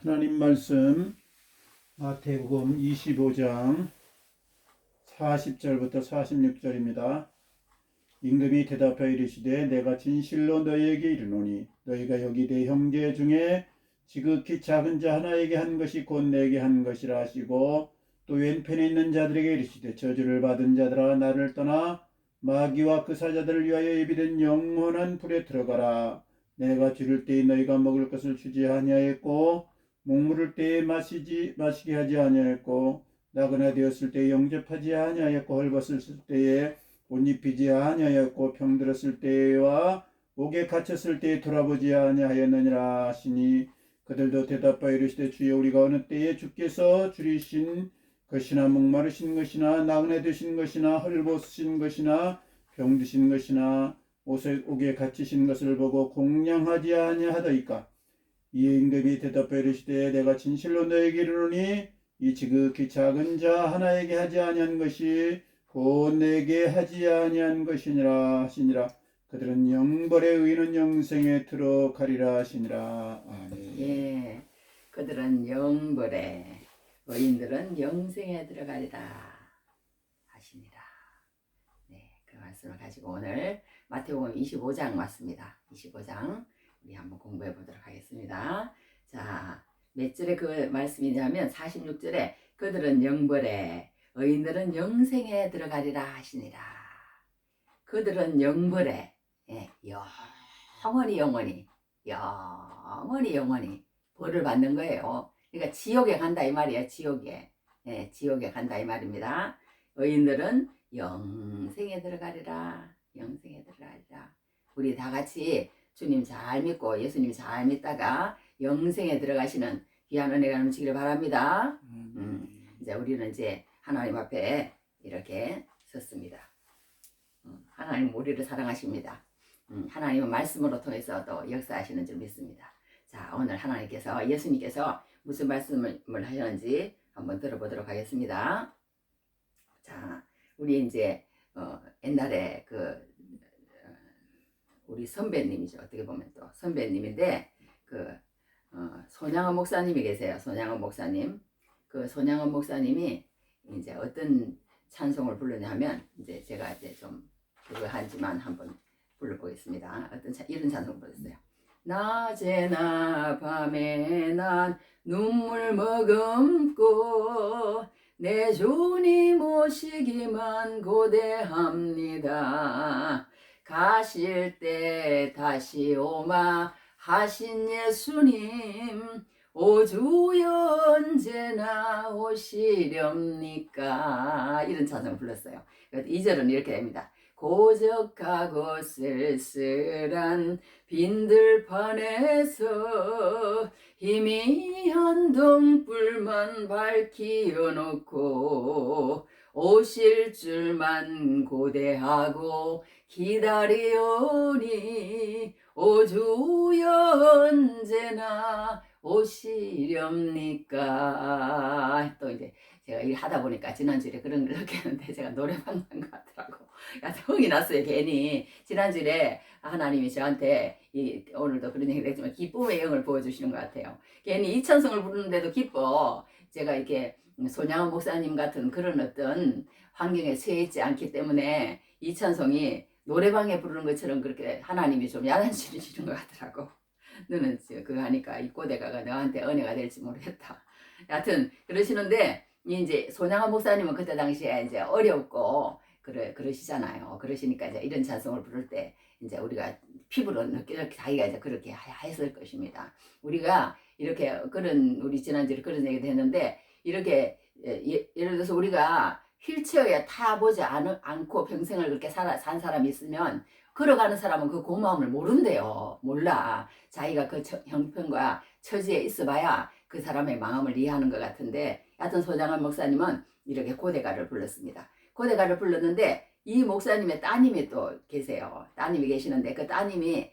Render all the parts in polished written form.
하나님 말씀 마태복음 25장 40절부터 46절입니다. 임금이 대답하여 이르시되 내가 진실로 너희에게 이르노니 너희가 여기 내 형제 중에 지극히 작은 자 하나에게 한 것이 곧 내게 한 것이라 하시고 또 왼편에 있는 자들에게 이르시되 저주를 받은 자들아 나를 떠나 마귀와 그 사자들을 위하여 예비된 영원한 불에 들어가라. 내가 줄일 때에 너희가 먹을 것을 주지 아니하였고 목무를 때에 마시게 하지 아니하였고 나그네 되었을 때에 영접하지 아니하였고 헐벗을 때에 옷 입히지 아니하였고 병들었을 때와 옥에 갇혔을 때에 돌아보지 아니하였느니라 하시니 그들도 대답하여 이르시되 주여 우리가 어느 때에 주께서 줄이신 것이나 목마르신 것이나 나그네 되신 것이나 헐벗으신 것이나 병드신 것이나 옥에 갇히신 것을 보고 공양하지 아니하더이까. 이에 임금이 대답하여 이르시되 내가 진실로 너에게 이르노니 이 지극히 작은 자 하나에게 하지 아니한 것이 곧 내게 하지 아니한 것이니라 하시니라. 그들은 영벌에 의인은 영생에 들어가리라 하시니라. 아멘. 예, 그들은 영벌에 의인들은 영생에 들어가리라 하시니라. 네, 그 말씀을 가지고 오늘 마태복음 25장 맞습니다. 25장 우리 한번 공부해 보도록 하겠습니다. 자, 몇 절에 그 말씀이냐면 46절에 그들은 영벌에 의인들은 영생에 들어가리라 하시니라. 그들은 영벌에 영원히 벌을 받는 거예요. 그러니까 지옥에 간다 이 말이에요. 지옥에 간다 이 말입니다. 의인들은 영생에 들어가리라. 영생에 들어가리라. 우리 다 같이 주님 잘 믿고 예수님 잘 믿다가 영생에 들어가시는 귀한 은혜가 넘치기를 바랍니다. 이제 우리는 이제 하나님 앞에 이렇게 섰습니다. 하나님 우리를 사랑하십니다. 하나님은 말씀으로 통해서 또 역사하시는 줄 믿습니다. 자, 오늘 하나님께서 예수님께서 무슨 말씀을 하셨는지 한번 들어보도록 하겠습니다. 자, 우리 이제 옛날에 우리 선배님이죠. 어떻게 보면 또 선배님인데 손양원 목사님이 계세요. 손양원 목사님. 그 손양원 목사님이 이제 어떤 찬송을 부르냐 하면 이제 제가 이제 좀 그거 하지만 한번 불러보겠습니다. 이런 찬송을 불렀어요. 낮에나 밤에 난 눈물 머금고 내 주님 오시기만 고대합니다. 가실 때 다시 오마 하신 예수님 오주여 언제나 오시렵니까. 이런 찬송을 불렀어요. 2절은 이렇게 됩니다. 고적하고 쓸쓸한 빈들판에서 희미한 등불만 밝히어 놓고 오실 줄만 고대하고 기다리오니 오주여 언제나 오시렵니까. 또 이제 제가 일하다 보니까 지난주에 그런 걸 느꼈는데 제가 노래방 간 것 같더라고. 흥이 났어요. 괜히 지난주에 하나님이 저한테 오늘도 그런 얘기를 했지만 기쁨의 영을 보여주시는 것 같아요. 괜히 이 찬송을 부르는데도 기뻐. 제가 이렇게 손양원 목사님 같은 그런 어떤 환경에 처해 있지 않기 때문에 이 찬송이 노래방에 부르는 것처럼 그렇게 하나님이 좀 야단치를 주는 것 같더라고. 너는 그거 하니까 이 고대가가 너한테 은혜가 될지 모르겠다. 여하튼 그러시는데 이제 손양원 목사님은 그때 당시에 이제 어렵고 그러시잖아요. 그러시니까 이제 이런 찬송을 부를 때 이제 우리가 피부로 느껴 자기가 이제 그렇게 했을 것입니다. 우리가 이렇게 우리 지난주에 그런 얘기도 했는데 이렇게 예를 들어서 우리가 휠체어에 타보지 않고 평생을 그렇게 산 사람이 있으면 걸어가는 사람은 그 고마움을 모른대요. 몰라. 자기가 그 형편과 처지에 있어봐야 그 사람의 마음을 이해하는 것 같은데 여하튼 손양원 목사님은 이렇게 고대가를 불렀습니다. 고대가를 불렀는데 이 목사님의 따님이 또 계세요. 따님이 계시는데 그 따님이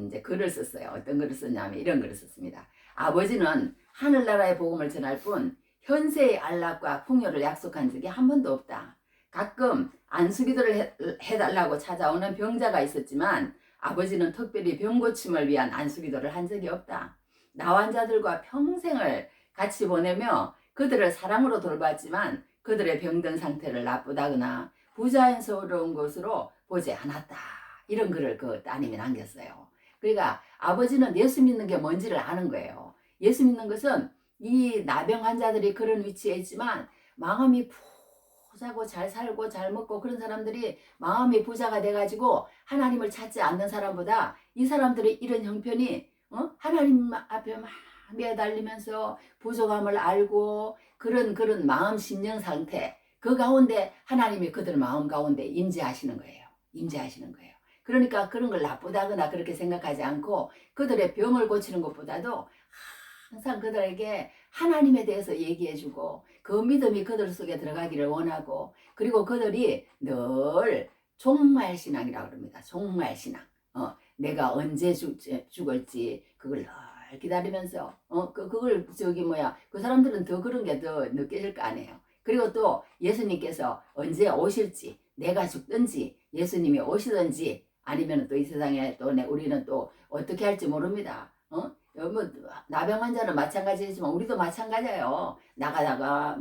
이제 글을 썼어요. 어떤 글을 썼냐면 이런 글을 썼습니다. 아버지는 하늘나라의 복음을 전할 뿐 현세의 안락과 풍요를 약속한 적이 한 번도 없다. 가끔 안수기도를 해달라고 찾아오는 병자가 있었지만 아버지는 특별히 병고침을 위한 안수기도를 한 적이 없다. 나환자들과 평생을 같이 보내며 그들을 사랑으로 돌봤지만 그들의 병든 상태를 나쁘다거나 부자연스러운 것으로 보지 않았다. 이런 글을 그 따님이 남겼어요. 그러니까 아버지는 예수 믿는 게 뭔지를 아는 거예요. 예수 믿는 것은 이 나병 환자들이 그런 위치에 있지만 마음이 부자고 잘 살고 잘 먹고 그런 사람들이 마음이 부자가 돼가지고 하나님을 찾지 않는 사람보다 이 사람들의 이런 형편이 하나님 앞에 막 매달리면서 부족함을 알고 그런 마음 심령 상태 그 가운데 하나님이 그들 마음 가운데 임재하시는 거예요. 임재하시는 거예요. 그러니까 그런 걸 나쁘다거나 그렇게 생각하지 않고 그들의 병을 고치는 것보다도 항상 그들에게 하나님에 대해서 얘기해주고 그 믿음이 그들 속에 들어가기를 원하고 그리고 그들이 늘 종말신앙이라고 그럽니다. 종말신앙. 내가 언제 죽을지 그걸 늘 기다리면서 그걸 그 사람들은 더 그런 게 더 느껴질 거 아니에요. 그리고 또 예수님께서 언제 오실지 내가 죽든지 예수님이 오시든지 아니면 또 이 세상에 또 우리는 또 어떻게 할지 모릅니다. 뭐 나병 환자는 마찬가지지만 우리도 마찬가지예요. 나가다가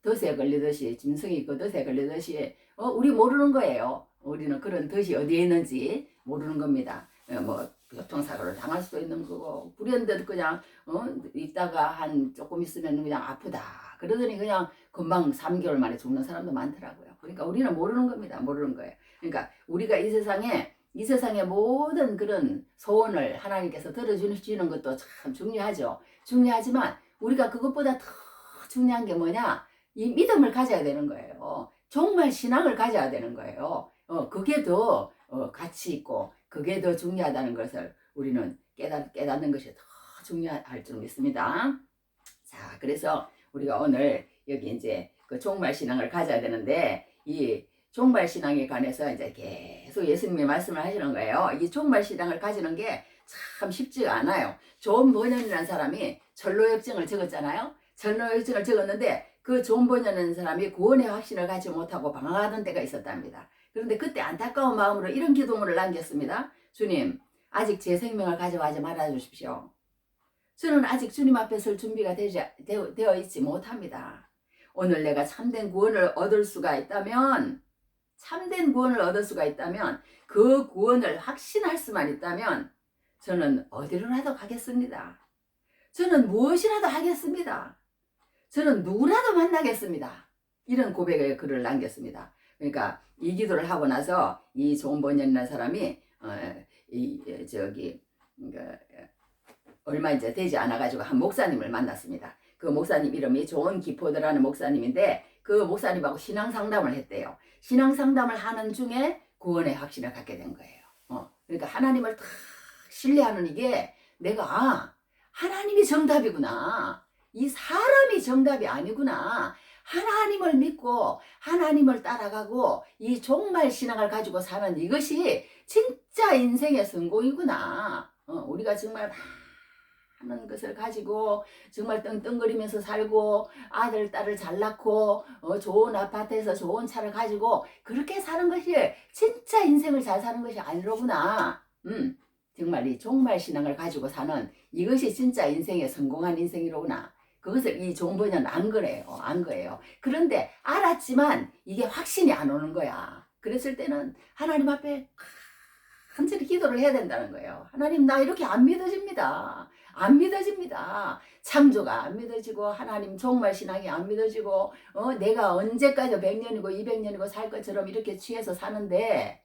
덫에 걸리듯이 짐승이 그 덫에 걸리듯이 우리 모르는 거예요. 우리는 그런 덫이 어디에 있는지 모르는 겁니다. 교통사고를 당할 수도 있는 거고 불현듯 그냥 있다가 한 조금 있으면 그냥 아프다 그러더니 그냥 금방 3개월 만에 죽는 사람도 많더라고요. 그러니까 우리는 모르는 겁니다. 모르는 거예요. 그러니까 우리가 이 세상의 모든 그런 소원을 하나님께서 들어주시는 것도 참 중요하죠. 중요하지만 우리가 그것보다 더 중요한 게 뭐냐? 이 믿음을 가져야 되는 거예요. 정말 신앙을 가져야 되는 거예요. 그게 더 가치 있고 그게 더 중요하다는 것을 우리는 깨닫는 것이 더 중요할 줄 믿습니다. 자, 그래서 우리가 오늘 여기 이제 그 종말 신앙을 가져야 되는데 이 종말 신앙에 관해서 이제 계속 예수님이 말씀을 하시는 거예요. 이 종말 신앙을 가지는 게 참 쉽지가 않아요. 존 버년이라는 사람이 전로역정을 적었잖아요. 전로역정을 적었는데 그 존 버년이라는 사람이 구원의 확신을 갖지 못하고 방황하던 때가 있었답니다. 그런데 그때 안타까운 마음으로 이런 기도문을 남겼습니다. 주님, 아직 제 생명을 가져가지 말아 주십시오. 저는 아직 주님 앞에 설 준비가 되어 있지 못합니다. 오늘 내가 참된 구원을 얻을 수가 있다면 그 구원을 확신할 수만 있다면 저는 어디로라도 가겠습니다. 저는 무엇이라도 하겠습니다. 저는 누구라도 만나겠습니다. 이런 고백의 글을 남겼습니다. 그러니까 이 기도를 하고 나서 이 존 버년이라는 사람이 얼마 이제 되지 않아가지고 한 목사님을 만났습니다. 그 목사님 이름이 존 기포드라는 목사님인데 그 목사님하고 신앙 상담을 했대요. 신앙 상담을 하는 중에 구원의 확신을 갖게 된 거예요. 그러니까 하나님을 탁 신뢰하는 이게 내가 하나님이 정답이구나. 이 사람이 정답이 아니구나. 하나님을 믿고 하나님을 따라가고 이 종말 신앙을 가지고 사는 이것이 진짜 인생의 성공이구나. 우리가 정말 많은 것을 가지고 정말 떵떵거리면서 살고 아들 딸을 잘 낳고 좋은 아파트에서 좋은 차를 가지고 그렇게 사는 것이 진짜 인생을 잘 사는 것이 아니로구나. 정말 이 종말 신앙을 가지고 사는 이것이 진짜 인생의 성공한 인생이로구나. 그것을 이 존 버년은 안 거예요. 그런데 알았지만 이게 확신이 안 오는 거야. 그랬을 때는 하나님 앞에 간절히 기도를 해야 된다는 거예요. 하나님, 나 이렇게 안 믿어집니다. 안 믿어집니다. 창조가 안 믿어지고 하나님 종말 신앙이 안 믿어지고 내가 언제까지 100년이고 200년이고 살 것처럼 이렇게 취해서 사는데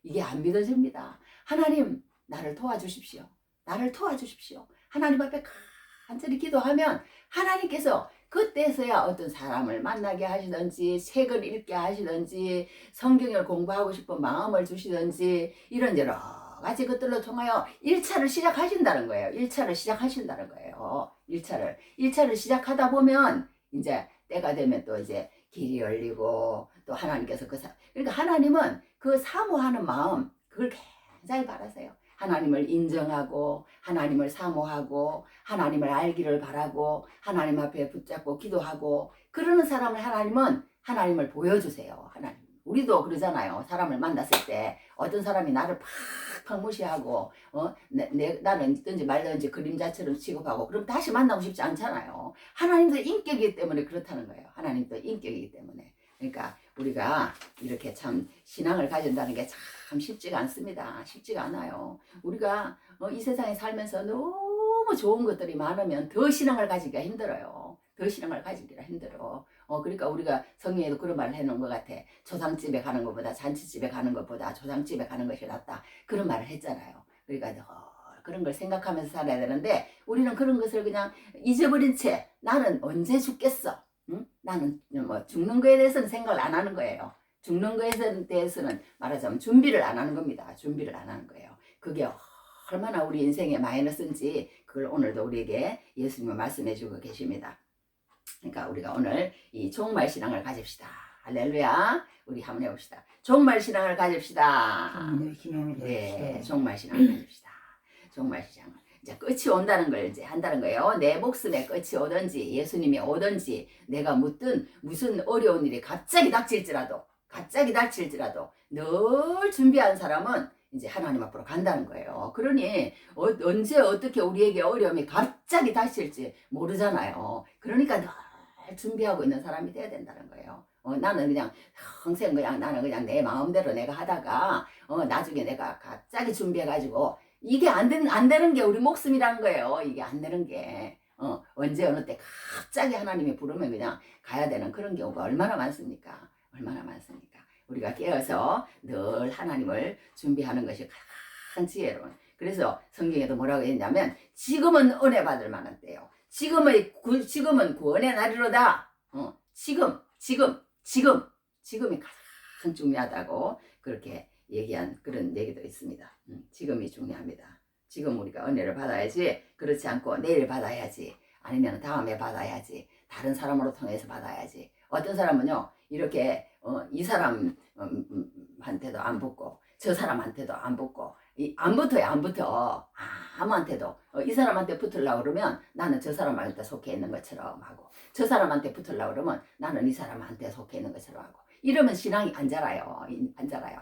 이게 안 믿어집니다. 하나님, 나를 도와주십시오. 나를 도와주십시오. 하나님 앞에 간절히 기도하면 하나님께서 그때서야 어떤 사람을 만나게 하시든지 책을 읽게 하시든지 성경을 공부하고 싶은 마음을 주시든지 이런 여러 가지 것들로 통하여 1차를 시작하신다는 거예요. 1차를 시작하신다는 거예요. 1차를 시작하다 보면 이제 때가 되면 또 이제 길이 열리고 또 하나님께서 그러니까 하나님은 그 사모하는 마음 그걸 굉장히 바라세요. 하나님을 인정하고 하나님을 사모하고 하나님을 알기를 바라고 하나님 앞에 붙잡고 기도하고 그러는 사람을 하나님은 하나님을 보여주세요. 하나님 우리도 그러잖아요. 사람을 만났을 때 어떤 사람이 나를 팍팍 무시하고 나는 있든지 말든지 그림자처럼 취급하고 그럼 다시 만나고 싶지 않잖아요. 하나님도 인격이기 때문에 그렇다는 거예요. 하나님도 인격이기 때문에. 그러니까 우리가 이렇게 참 신앙을 가진다는 게 참 쉽지가 않습니다. 쉽지가 않아요. 우리가 이 세상에 살면서 너무 좋은 것들이 많으면 더 신앙을 가지기가 힘들어요. 더 신앙을 가지기가 힘들어. 그러니까 우리가 성경에도 그런 말을 해놓은 것 같아. 조상집에 가는 것보다 잔치집에 가는 것보다 조상집에 가는 것이 낫다. 그런 말을 했잖아요. 그러니까 그런 걸 생각하면서 살아야 되는데 우리는 그런 것을 그냥 잊어버린 채 나는 언제 죽겠어? 응? 나는 뭐 죽는 거에 대해서는 생각을 안 하는 거예요. 죽는 거에 대해서는 말하자면 준비를 안 하는 겁니다. 준비를 안 하는 거예요. 그게 얼마나 우리 인생에 마이너스인지 그걸 오늘도 우리에게 예수님은 말씀해 주고 계십니다. 그러니까 우리가 오늘 이 종말 신앙을 가집시다. 할렐루야. 우리 한번 해봅시다. 종말 신앙을 가집시다. 정말 신앙을 가집시다. 네, 종말 신앙을 가집시다. 종말 신앙을. 이제 끝이 온다는 걸 이제 한다는 거예요. 내 목숨에 끝이 오든지 예수님이 오든지 내가 묻든 무슨 어려운 일이 갑자기 닥칠지라도 늘 준비한 사람은 이제 하나님 앞으로 간다는 거예요. 그러니 언제 어떻게 우리에게 어려움이 갑자기 닥칠지 모르잖아요. 그러니까 늘 준비하고 있는 사람이 돼야 된다는 거예요. 나는 그냥 평생 나는 그냥 내 마음대로 내가 하다가 나중에 내가 갑자기 준비해가지고 이게 안 되는 게 우리 목숨이라는 거예요. 이게 안 되는 게 언제 어느 때 갑자기 하나님이 부르면 그냥 가야 되는 그런 경우가 얼마나 많습니까? 얼마나 많습니까? 우리가 깨어서 늘 하나님을 준비하는 것이 가장 지혜로운. 그래서 성경에도 뭐라고 했냐면 지금은 은혜 받을 만한 때요. 지금은 구원의 날이로다. 지금이 가장 중요하다고 그렇게 얘기한 그런 얘기도 있습니다. 지금이 중요합니다. 지금 우리가 은혜를 받아야지. 그렇지 않고 내일 받아야지. 아니면 다음에 받아야지. 다른 사람으로 통해서 받아야지. 어떤 사람은요 이렇게 이 사람한테도 안 붙고 저 사람한테도 안 붙고 안 붙어요. 안 붙어. 아무한테도 이 사람한테 붙으려고 그러면 나는 저 사람한테 속해 있는 것처럼 하고 저 사람한테 붙으려고 그러면 나는 이 사람한테 속해 있는 것처럼 하고 이러면 신앙이 안 자라요. 안 자라요.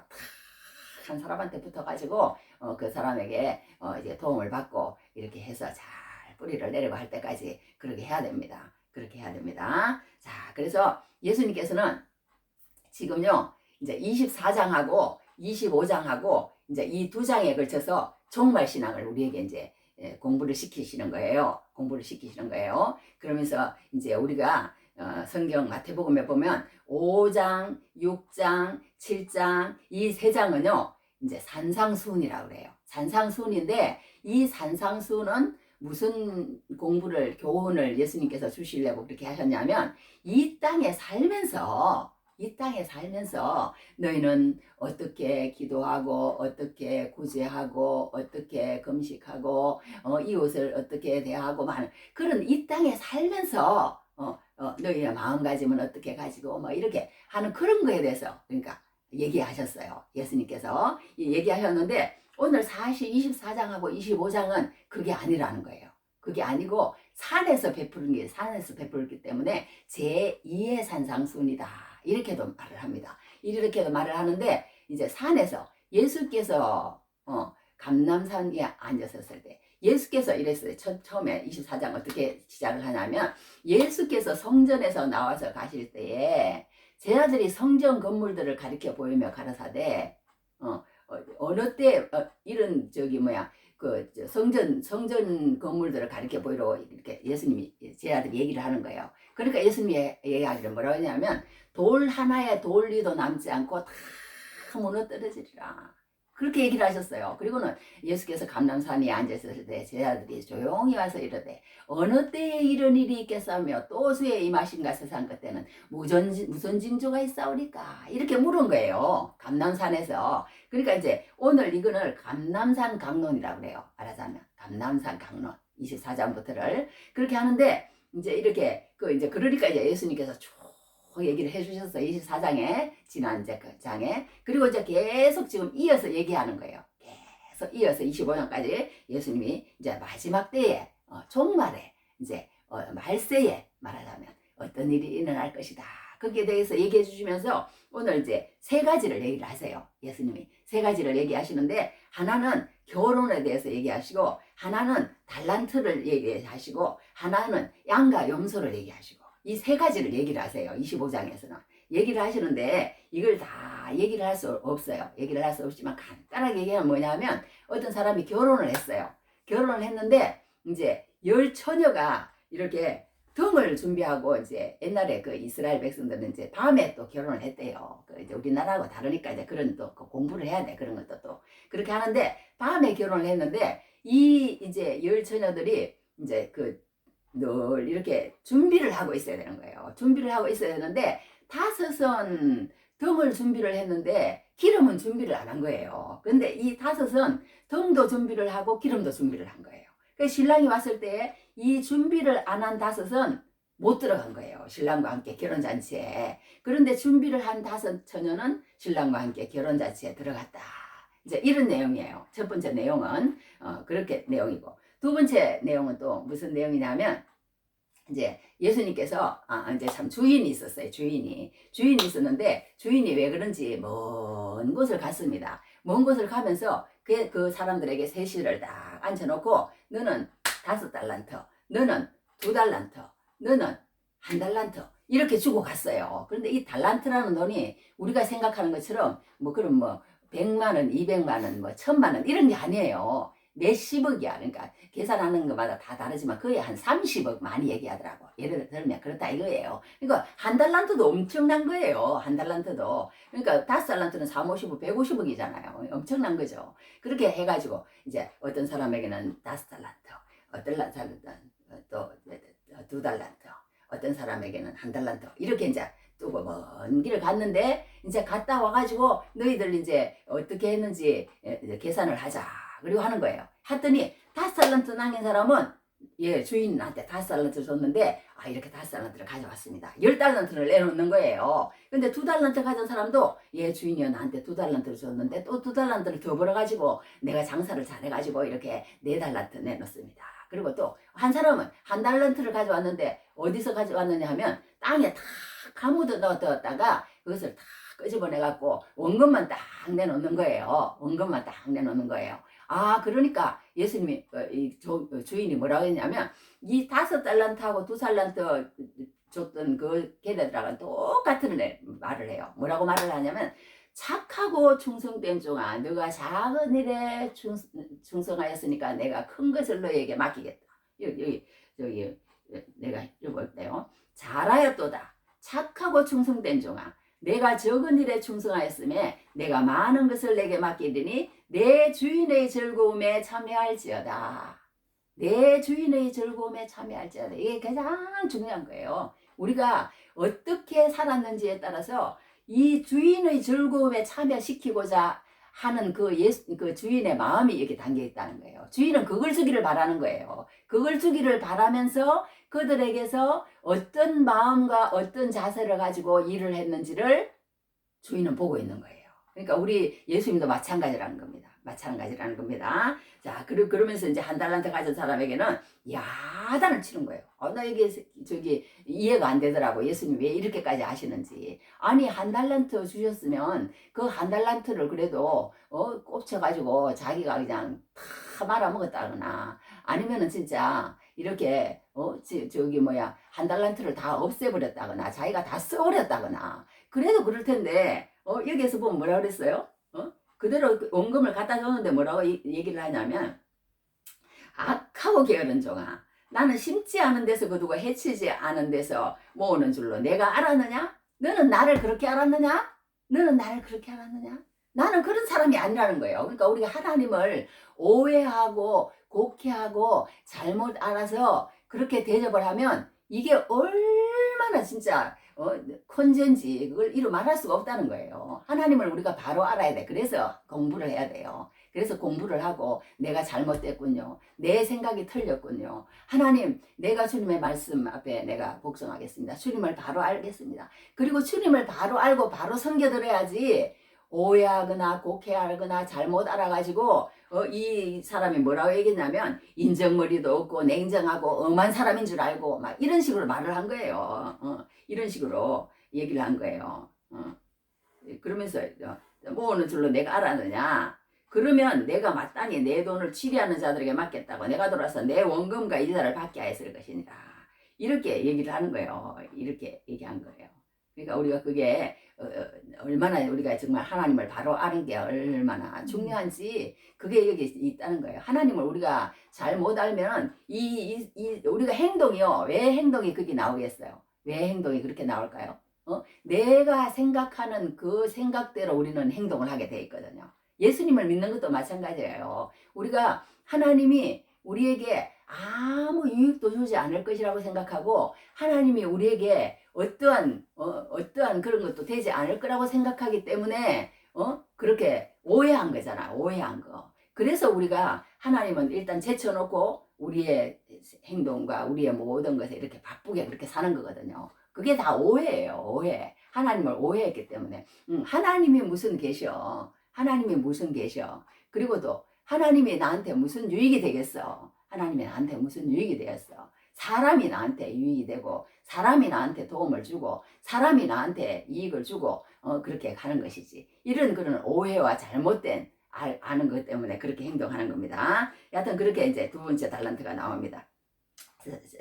한 사람한테 붙어가지고 그 사람에게 이제 도움을 받고 이렇게 해서 잘 뿌리를 내리고 할 때까지 그렇게 해야 됩니다. 그렇게 해야 됩니다. 자, 그래서 예수님께서는 지금요 이제 24장하고 25장하고 이제 이 두 장에 걸쳐서 종말 신앙을 우리에게 이제 공부를 시키시는 거예요. 공부를 시키시는 거예요. 그러면서 이제 우리가 성경 마태복음에 보면 5장, 6장, 7장 이 세 장은요 이제 산상수훈이라고 그래요. 산상수훈인데 이 산상수훈은 무슨 교훈을 예수님께서 주시려고 그렇게 하셨냐면 이 땅에 살면서 너희는 어떻게 기도하고 어떻게 구제하고 어떻게 금식하고 이웃을 어떻게 대하고 많은 그런 이 땅에 살면서 너희의 마음가짐은 어떻게 가지고 뭐 이렇게 하는 그런 거에 대해서 그러니까 얘기하셨어요. 예수님께서 얘기하셨는데 오늘 24장하고 25장은 그게 아니라는 거예요. 그게 아니고 산에서 베풀기 때문에 제2의 산상수훈이다. 이렇게도 말을 합니다. 이렇게도 말을 하는데 이제 산에서 예수께서 감람산에 앉으셨을 때 예수께서 이랬어요. 처음에 24장 어떻게 시작을 하냐면 예수께서 성전에서 나와서 가실 때에 제자들이 성전 건물들을 가리켜 보이며 가라사대 어느 때 이런 성전 건물들을 가리켜 보이러 이렇게 예수님이 제자들이 얘기를 하는 거예요. 그러니까 예수님이 얘기하기를 뭐라고 하냐면 돌 하나에 돌리도 남지 않고 다 무너뜨려지리라. 그렇게 얘기를 하셨어요. 그리고는 예수께서 감람산에 앉으셨을 때 제자들이 조용히 와서 이르되 어느 때에 이런 일이 있겠사며 또 주의 임하신가 세상 끝때는 무슨 징조가 있사오리까 이렇게 물은 거예요. 감람산에서. 그러니까 이제 오늘 이거는 감람산 강론이라고 그래요. 말하자면 감람산 강론 24장부터를 그렇게 하는데 이제 이렇게 이제 그러니까 이제 예수님께서 쭉 얘기를 해주셨어요. 24장에 지난 이제 그 장에 그리고 이제 계속 지금 이어서 얘기하는 거예요. 계속 이어서 25장까지 예수님이 이제 마지막 때에 종말에 이제 말세에 말하자면 어떤 일이 일어날 것이다. 거기에 대해서 얘기해 주시면서 오늘 이제 세 가지를 얘기를 하세요. 예수님이 세 가지를 얘기하시는데 하나는 결혼에 대해서 얘기하시고 하나는 달란트를 얘기하시고 하나는 양과 염소를 얘기하시고 이 세 가지를 얘기를 하세요. 25장에서는 얘기를 하시는데 이걸 다 얘기를 할 수 없어요. 얘기를 할 수 없지만 간단하게 얘기하면 뭐냐면 어떤 사람이 결혼을 했어요. 결혼을 했는데 이제 10처녀가 이렇게 등을 준비하고 이제 옛날에 그 이스라엘 백성들은 이제 밤에 또 결혼을 했대요. 그 이제 우리나라하고 다르니까 이제 그런 또 공부를 해야 돼. 그런 것도 또 그렇게 하는데 밤에 결혼을 했는데 이 이제 10처녀들이 이제 그 늘 이렇게 준비를 하고 있어야 되는 거예요. 준비를 하고 있어야 되는데 5은 등을 준비를 했는데 기름은 준비를 안 한 거예요. 근데 이 5은 등도 준비를 하고 기름도 준비를 한 거예요. 그 신랑이 왔을 때 이 준비를 안 한 5은 못 들어간 거예요. 신랑과 함께 결혼잔치에. 그런데 준비를 한 5처녀는 신랑과 함께 결혼잔치에 들어갔다. 이제 이런 내용이에요. 첫 번째 내용은 그렇게 내용이고 두 번째 내용은 또 무슨 내용이냐면 이제 예수님께서 이제 참 주인이 있었어요. 주인이 있었는데 주인이 왜 그런지 먼 곳을 갔습니다. 먼 곳을 가면서 그 사람들에게 세시를 딱 앉혀놓고 너는 5달란트, 너는 2달란트, 너는 1달란트 이렇게 주고 갔어요. 그런데 이 달란트라는 돈이 우리가 생각하는 것처럼 뭐 그럼 뭐 100만 원, 200만 원, 뭐 1000만 원 이런 게 아니에요. 몇십억이야. 그러니까 계산하는 것마다 다 다르지만 거의 한 30억 많이 얘기하더라고. 예를 들면 그렇다 이거예요. 그러니까 1달란트도 엄청난 거예요. 1달란트도. 그러니까 5달란트는 3, 50억, 150억이잖아요. 엄청난 거죠. 그렇게 해가지고 이제 어떤 사람에게는 5달란트, 어떤 사람은 또 2달란트, 어떤 사람에게는 1달란트 이렇게 이제 두고 먼 길을 갔는데 이제 갔다 와가지고 너희들 이제 어떻게 했는지 이제 계산을 하자. 그리고 하는 거예요. 했더니 5달란트 남긴 사람은 주인한테 5달란트 줬는데 이렇게 5달란트를 가져왔습니다. 10달란트를 내놓는 거예요. 근데 2달란트 가진 사람도 주인이 나한테 2달란트를 줬는데 또 2달란트를 더 벌어가지고 내가 장사를 잘해가지고 이렇게 4달란트 내놓습니다. 그리고 또 한 사람은 1달란트를 가져왔는데 어디서 가져왔느냐 하면 땅에 탁 가무도 넣었다가 그것을 탁 끄집어내갖고 원금만 딱 내놓는 거예요. 원금만 딱 내놓는 거예요. 그러니까 예수님이 주인이 뭐라고 했냐면 이 5달란트하고 2달란트 줬던 그 걔네들하고는 똑같은 말을 해요. 뭐라고 말을 하냐면 착하고 충성된 종아 너가 작은 일에 충성하였으니까 내가 큰 것을 너에게 맡기겠다. 여기 내가 읽어볼게요. 잘하였도다. 착하고 충성된 종아 내가 적은 일에 충성하였음에 내가 많은 것을 내게 맡기리니 내 주인의 즐거움에 참여할지어다. 내 주인의 즐거움에 참여할지어다. 이게 가장 중요한 거예요. 우리가 어떻게 살았는지에 따라서 이 주인의 즐거움에 참여시키고자 하는 그 주인의 마음이 여기 담겨 있다는 거예요. 주인은 그걸 주기를 바라는 거예요. 그걸 주기를 바라면서 그들에게서 어떤 마음과 어떤 자세를 가지고 일을 했는지를 주인은 보고 있는 거예요. 그러니까 우리 예수님도 마찬가지라는 겁니다. 마찬가지라는 겁니다. 자, 그러면서 이제 1달란트 가진 사람에게는 야단을 치는 거예요. 나 이게 이해가 안 되더라고. 예수님 왜 이렇게까지 하시는지. 아니 1달란트 주셨으면 그 1달란트를 그래도 꼽쳐가지고 자기가 그냥 다 말아먹었다거나 아니면은 진짜 이렇게 1달란트를 다 없애버렸다거나 자기가 다 써버렸다거나 그래도 그럴 텐데 여기에서 보면 뭐라 그랬어요? 그대로 원금을 갖다 줬는데 뭐라고 얘기를 하냐면 악하고 게으른 종아 나는 심지 않은 데서 거두고 해치지 않은 데서 모으는 줄로 내가 알았느냐? 너는 나를 그렇게 알았느냐? 너는 나를 그렇게 알았느냐? 나는 그런 사람이 아니라는 거예요. 그러니까 우리가 하나님을 오해하고 곡해하고 잘못 알아서 그렇게 대접을 하면 이게 얼마나 진짜 컨젠지 그걸 이루 말할 수가 없다는 거예요. 하나님을 우리가 바로 알아야 돼. 그래서 공부를 해야 돼요. 그래서 공부를 하고 내가 잘못됐군요. 내 생각이 틀렸군요. 하나님 내가 주님의 말씀 앞에 내가 복종하겠습니다. 주님을 바로 알겠습니다. 그리고 주님을 바로 알고 바로 섬겨드려야지 오해하거나 곡해하거나 잘못 알아가지고 이 사람이 뭐라고 얘기했냐면 인정머리도 없고 냉정하고 엄한 사람인 줄 알고 막 이런 식으로 말을 한 거예요. 이런 식으로 얘기를 한 거예요. 그러면서 모으는 줄로 내가 알았느냐? 그러면 내가 마땅히 내 돈을 취리하는 자들에게 맡겠다고 내가 돌아서 내 원금과 이자를 받게 하였을 것이니라. 이렇게 얘기를 하는 거예요. 이렇게 얘기한 거예요. 그러니까 우리가 그게 얼마나 우리가 정말 하나님을 바로 아는 게 얼마나 중요한지 그게 여기 있다는 거예요. 하나님을 우리가 잘 못 알면 우리가 행동이요. 왜 행동이 그게 나오겠어요? 왜 행동이 그렇게 나올까요? 내가 생각하는 그 생각대로 우리는 행동을 하게 돼 있거든요. 예수님을 믿는 것도 마찬가지예요. 우리가 하나님이 우리에게 아무 유익도 주지 않을 것이라고 생각하고 하나님이 우리에게 어떠한 그런 것도 되지 않을 거라고 생각하기 때문에 그렇게 오해한 거잖아. 오해한 거. 그래서 우리가 하나님은 일단 제쳐놓고 우리의 행동과 우리의 모든 것에 이렇게 바쁘게 그렇게 사는 거거든요. 그게 다 오해예요. 오해. 하나님을 오해했기 때문에 하나님이 무슨 계셔? 하나님이 무슨 계셔? 그리고 또 하나님이 나한테 무슨 유익이 되겠어? 하나님이 나한테 무슨 유익이 되겠어? 사람이 나한테 유익이 되고 사람이 나한테 도움을 주고 사람이 나한테 이익을 주고 그렇게 가는 것이지. 이런 그런 오해와 잘못된 아는 것 때문에 그렇게 행동하는 겁니다. 여하튼 그렇게 이제 두 번째 달란트가 나옵니다.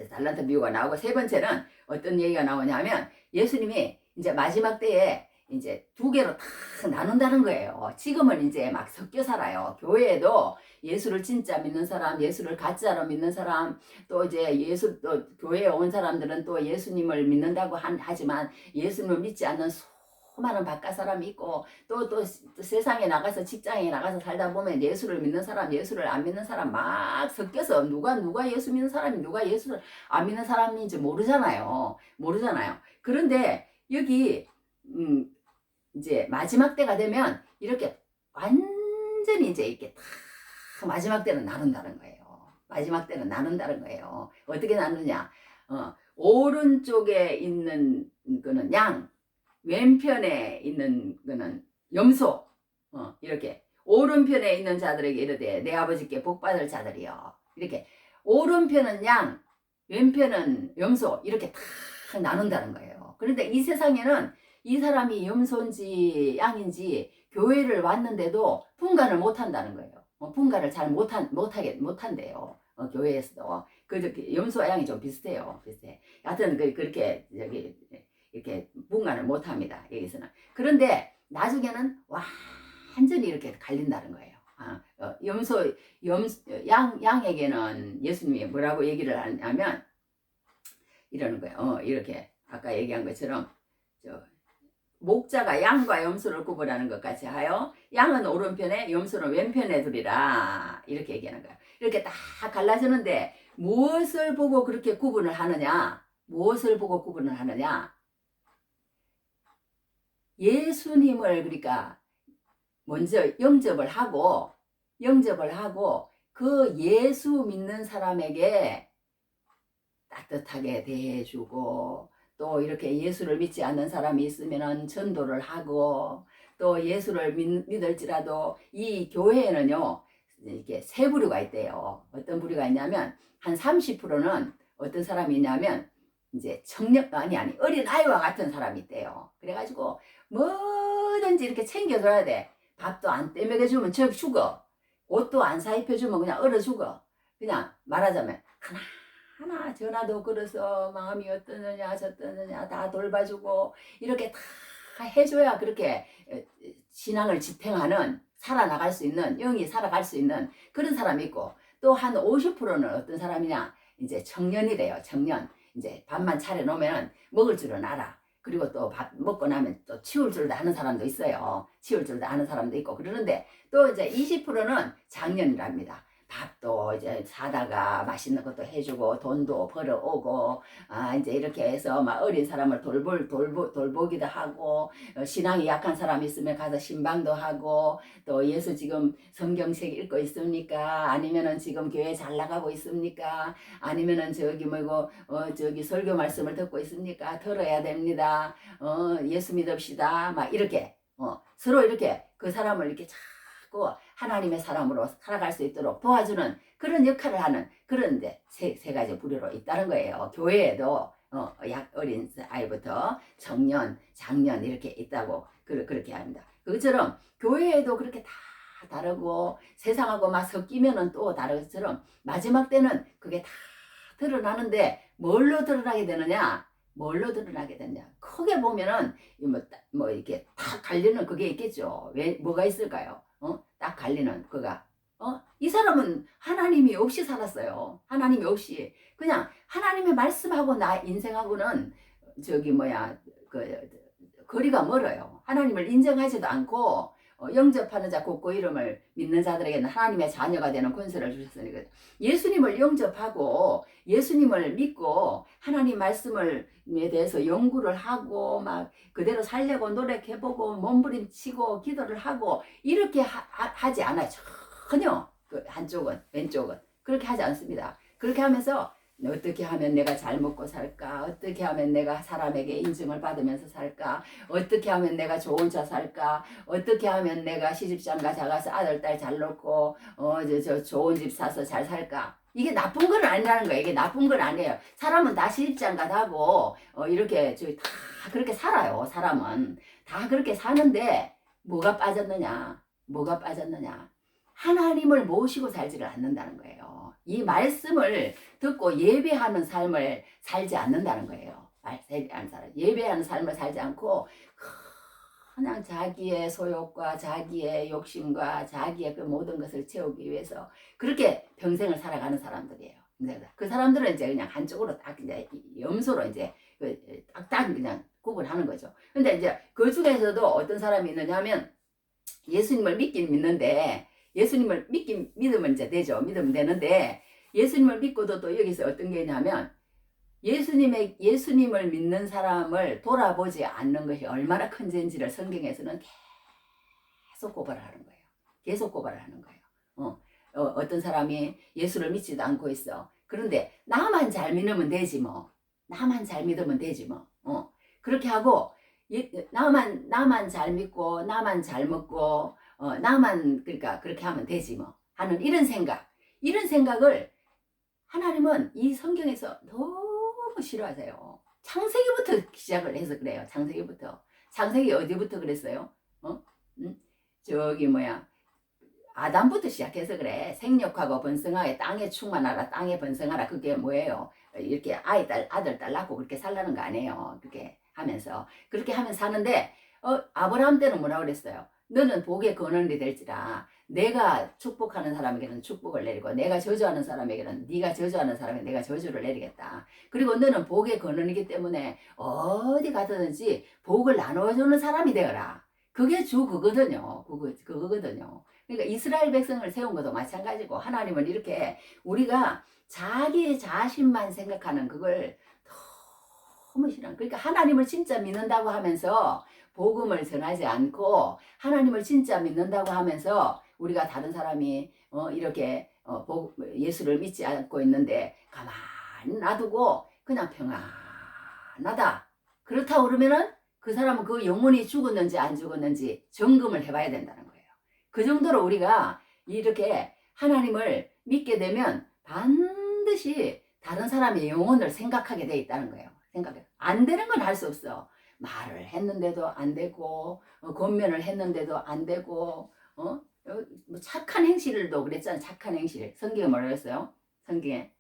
달란트 비유가 나오고 세 번째는 어떤 얘기가 나오냐면 예수님이 이제 마지막 때에 이제 두 개로 다 나눈다는 거예요. 지금은 이제 막 섞여 살아요. 교회에도 예수를 진짜 믿는 사람, 예수를 가짜로 믿는 사람, 또 이제 또 교회에 온 사람들은 또 예수님을 믿는다고 하지만 예수님을 믿지 않는 수많은 바깥 사람이 있고 또 세상에 나가서 직장에 나가서 살다 보면 예수를 믿는 사람, 예수를 안 믿는 사람 막 섞여서 누가 예수 믿는 사람이 누가 예수를 안 믿는 사람인지 모르잖아요. 그런데 여기 이제 마지막 때가 되면 이렇게 완전히 이제 이렇게 다 마지막 때는 나눈다는 거예요. 마지막 때는 나눈다는 거예요. 어떻게 나누냐? 오른쪽에 있는 거는 양, 왼편에 있는 거는 염소. 이렇게 오른편에 있는 자들에게 이르되 내 아버지께 복받을 자들이여. 이렇게 오른편은 양, 왼편은 염소. 이렇게 다 나눈다는 거예요. 그런데 이 세상에는 이 사람이 염소인지 양인지 교회를 왔는데도 분간을 못한다는 거예요. 분간을 잘 못한대요. 교회에서도. 염소와 양이 좀 비슷해요. 하여튼 그렇게 이렇게 분간을 못합니다. 여기서는. 그런데 나중에는 완전히 이렇게 갈린다는 거예요. 양에게는 예수님이 뭐라고 얘기를 하냐면 이러는 거예요. 이렇게 아까 얘기한 것처럼 목자가 양과 염소를 구분하는 것 같이 하여 양은 오른편에 염소는 왼편에 두리라 이렇게 얘기하는 거예요. 이렇게 딱 갈라지는데 무엇을 보고 그렇게 구분을 하느냐? 무엇을 보고 구분을 하느냐? 예수님을 그러니까 먼저 영접을 하고 그 예수 믿는 사람에게 따뜻하게 대해주고 또 이렇게 예수를 믿지 않는 사람이 있으면 전도를 하고 또 예수를 믿을지라도 이 교회에는요 이렇게 세 부류가 있대요. 어떤 부류가 있냐면 한 30%는 어떤 사람이 있냐면 이제 청년 아니 어린 아이와 같은 사람이 있대요. 그래가지고 뭐든지 이렇게 챙겨줘야 돼. 밥도 안 떼먹여주면 저 죽어. 옷도 안 사입혀주면 그냥 얼어 죽어. 그냥 말하자면 하나 전화도 걸어서 마음이 어떠느냐 저떠느냐 다 돌봐주고 이렇게 다 해줘야 그렇게 신앙을 지탱하는 살아나갈 수 있는 영이 살아갈 수 있는 그런 사람이 있고 또 한 50%는 어떤 사람이냐 이제 청년이래요. 청년 이제 밥만 차려놓으면 먹을 줄은 알아. 그리고 또 밥 먹고 나면 또 치울 줄도 아는 사람도 있어요. 치울 줄도 아는 사람도 있고 그러는데 또 이제 20%는 장년이랍니다. 밥도 이제 사다가 맛있는 것도 해주고 돈도 벌어오고 이제 이렇게 해서 막 어린 사람을 돌보기도 하고 신앙이 약한 사람 있으면 가서 신방도 하고 또 예수 지금 성경책 읽고 있습니까? 아니면은 지금 교회 잘 나가고 있습니까? 아니면은 저기 설교 말씀을 듣고 있습니까? 들어야 됩니다. 예수 믿읍시다. 막 이렇게 서로 이렇게 그 사람을 이렇게 자꾸 하나님의 사람으로 살아갈 수 있도록 도와주는 그런 역할을 하는 그런 이제 세 가지 부류로 있다는 거예요. 교회에도 약 어린 아이부터 청년, 장년 이렇게 있다고 그렇게 합니다. 그것처럼 교회에도 그렇게 다 다르고 세상하고 막 섞이면은 또 다른 것처럼 마지막 때는 그게 다 드러나는데 뭘로 드러나게 되느냐? 뭘로 드러나게 되냐? 크게 보면은 뭐 이렇게 딱 갈리는 그게 있겠죠. 왜 뭐가 있을까요? 딱 갈리는 그가 이 사람은 하나님이 없이 살았어요. 하나님이 없이 그냥 하나님의 말씀하고 나 인생하고는 저기 뭐야 그 거리가 멀어요. 하나님을 인정하지도 않고 영접하는 자 곧 그 이름을 믿는 자들에게는 하나님의 자녀가 되는 권세를 주셨으니 예수님을 영접하고 예수님을 믿고 하나님 말씀에 대해서 연구를 하고 막 그대로 살려고 노력해보고 몸부림치고 기도를 하고 이렇게 하지 않아요. 전혀 그 한쪽은 왼쪽은 그렇게 하지 않습니다. 그렇게 하면서 어떻게 하면 내가 잘 먹고 살까? 어떻게 하면 내가 사람에게 인증을 받으면서 살까? 어떻게 하면 내가 좋은 차 살까? 어떻게 하면 내가 시집장가 자가서 아들, 딸 잘 놓고, 저 좋은 집 사서 잘 살까? 이게 나쁜 건 아니라는 거예요. 이게 나쁜 건 아니에요. 사람은 다 시집장가 하고, 이렇게, 다 그렇게 살아요. 사람은. 다 그렇게 사는데, 뭐가 빠졌느냐? 뭐가 빠졌느냐? 하나님을 모시고 살지를 않는다는 거예요. 이 말씀을 듣고 예배하는 삶을 살지 않는다는 거예요. 예배하는 삶을 살지 않고 그냥 자기의 소욕과 자기의 욕심과 자기의 그 모든 것을 채우기 위해서 그렇게 평생을 살아가는 사람들이에요. 그 사람들은 이제 그냥 한쪽으로 딱 이제 염소로 이제 딱딱 그냥 구분하는 거죠. 근데 이제 그 중에서도 어떤 사람이 있느냐 하면 예수님을 믿긴 믿는데 예수님을 믿으면 이제 되죠. 믿으면 되는데 예수님을 믿고도 또 여기서 어떤 게 있냐면 예수님을 믿는 사람을 돌아보지 않는 것이 얼마나 큰 죄인지를 성경에서는 계속 고발을 하는 거예요. 계속 고발을 하는 거예요. 어떤 사람이 예수를 믿지도 않고 있어. 그런데 나만 잘 믿으면 되지 뭐. 나만 잘 믿으면 되지 뭐. 그렇게 하고 나만 잘 믿고 나만 잘 먹고 나만 그러니까 그렇게 하면 되지 뭐 하는 이런 생각을 하나님은 이 성경에서 너무 싫어하세요. 창세기부터 시작을 해서 그래요. 창세기 어디부터 그랬어요? 저기 뭐야 아담부터 시작해서 그래. 생육하고 번성하게 땅에 충만하라 땅에 번성하라 그게 뭐예요? 이렇게 아들 딸 낳고 그렇게 살라는 거 아니에요. 그렇게 하면 사는데 아브라함 때는 뭐라고 그랬어요? 너는 복의 근원이 될지라 내가 축복하는 사람에게는 축복을 내리고 내가 저주하는 사람에게는 네가 저주하는 사람에게 내가 저주를 내리겠다. 그리고 너는 복의 근원이기 때문에 어디 가든지 복을 나눠주는 사람이 되어라. 그게 그거거든요. 그거거든요. 그러니까 이스라엘 백성을 세운 것도 마찬가지고 하나님은 이렇게 우리가 자기 자신만 생각하는 그걸 너무 싫어. 그러니까 하나님을 진짜 믿는다고 하면서 복음을 전하지 않고 하나님을 진짜 믿는다고 하면서 우리가 다른 사람이 이렇게 예수를 믿지 않고 있는데 가만히 놔두고 그냥 평안하다. 그렇다고 그러면은 그 사람은 그 영혼이 죽었는지 안 죽었는지 점검을 해봐야 된다는 거예요. 그 정도로 우리가 이렇게 하나님을 믿게 되면 반드시 다른 사람의 영혼을 생각하게 돼 있다는 거예요. 안 되는 건 할 수 없어. 말을 했는데도 안 되고 권면을 했는데도 안 되고 뭐 착한 행실도 그랬잖아. 착한 행실. 성경에 뭐라고 했어요? 성경에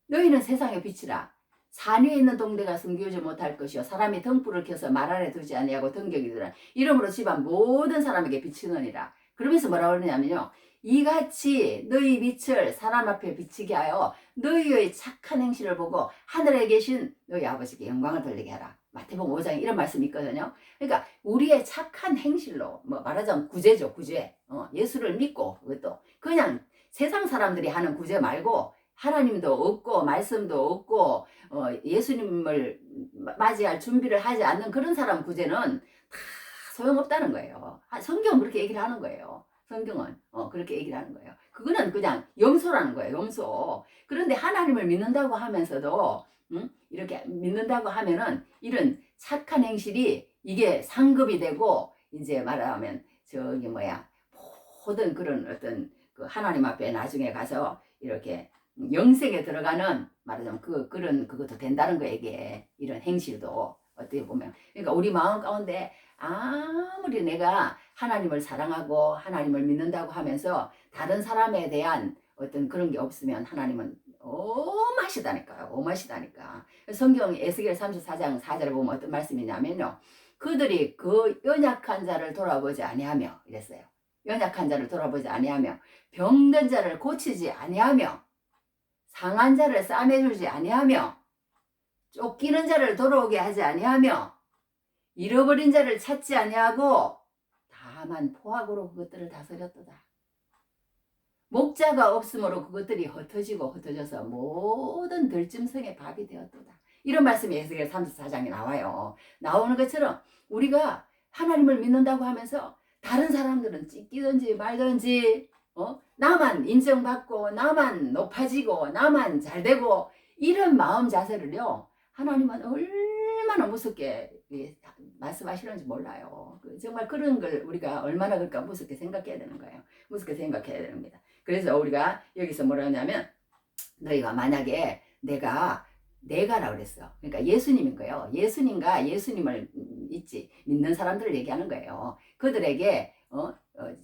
너희는 세상의 빛이라. 산 위에 있는 동네가 숨기우지 못할 것이요 사람이 등불을 켜서 말 아래 두지 아니하고 등격이더라. 이러므로 집안 모든 사람에게 비치느니라. 그러면서 뭐라고 그러냐면요. 이같이 너희 빛을 사람 앞에 비치게 하여 너희의 착한 행실을 보고 하늘에 계신 너희 아버지께 영광을 돌리게 하라. 마태복음 5장에 이런 말씀이 있거든요. 그러니까 우리의 착한 행실로 뭐 말하자면 구제죠. 구제. 예수를 믿고 그것도 그냥 세상 사람들이 하는 구제 말고 하나님도 없고 말씀도 없고 예수님을 맞이할 준비를 하지 않는 그런 사람 구제는 다 소용없다는 거예요. 성경은 그렇게 얘기를 하는 거예요. 성경은 그렇게 얘기를 하는 거예요. 그거는 그냥 염소라는 거예요. 염소. 그런데 하나님을 믿는다고 하면서도 이렇게 믿는다고 하면은 이런 착한 행실이 이게 상급이 되고 이제 말하면 저기 뭐야 모든 그런 어떤 그 하나님 앞에 나중에 가서 이렇게 영생에 들어가는 말하자면 그것도 된다는 거예요. 이게 이런 행실도 어떻게 보면 그러니까 우리 마음 가운데 아무리 내가 하나님을 사랑하고 하나님을 믿는다고 하면서 다른 사람에 대한 어떤 그런 게 없으면 하나님은 오마시다니까요. 오마시다니까. 성경 에스겔 34장 4절에 보면 어떤 말씀이냐면요. 그들이 그 연약한 자를 돌아보지 아니하며 이랬어요. 연약한 자를 돌아보지 아니하며 병든 자를 고치지 아니하며 상한 자를 싸매주지 아니하며 쫓기는 자를 돌아오게 하지 아니하며 잃어버린 자를 찾지 아니하고 다만 포악으로 그것들을 다스렸도다. 목자가 없으므로 그것들이 흩어지고 흩어져서 모든 들짐승의 밥이 되었도다. 이런 말씀이 에스겔 34장에 나와요. 나오는 것처럼 우리가 하나님을 믿는다고 하면서 다른 사람들은 찢기든지 말든지 나만 인정받고 나만 높아지고 나만 잘되고 이런 마음 자세를요. 하나님은 얼마나 무섭게 말씀하시는지 몰라요. 정말 그런 걸 우리가 얼마나 그럴까 무섭게 생각해야 되는 거예요. 무섭게 생각해야 됩니다. 그래서 우리가 여기서 뭐라 하냐면 너희가 만약에 내가라 그랬어. 그러니까 예수님인 거예요. 예수님과 예수님을 믿는 사람들을 얘기하는 거예요. 그들에게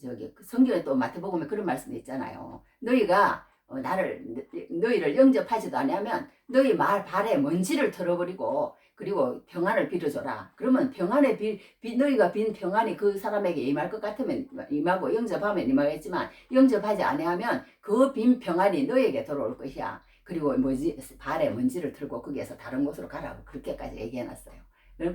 저기 성경에 또 마태복음에 그런 말씀도 있잖아요. 너희가 너희를 영접하지도 않으면 너희 발에 먼지를 털어버리고 그리고 평안을 빌어줘라. 그러면 너희가 빈 평안이 그 사람에게 임할 것 같으면 임하고 영접하면 임하겠지만 영접하지 아니하면 그 빈 평안이 너에게 돌아올 것이야. 그리고 발에 먼지를 털고 거기에서 다른 곳으로 가라고 그렇게까지 얘기해놨어요.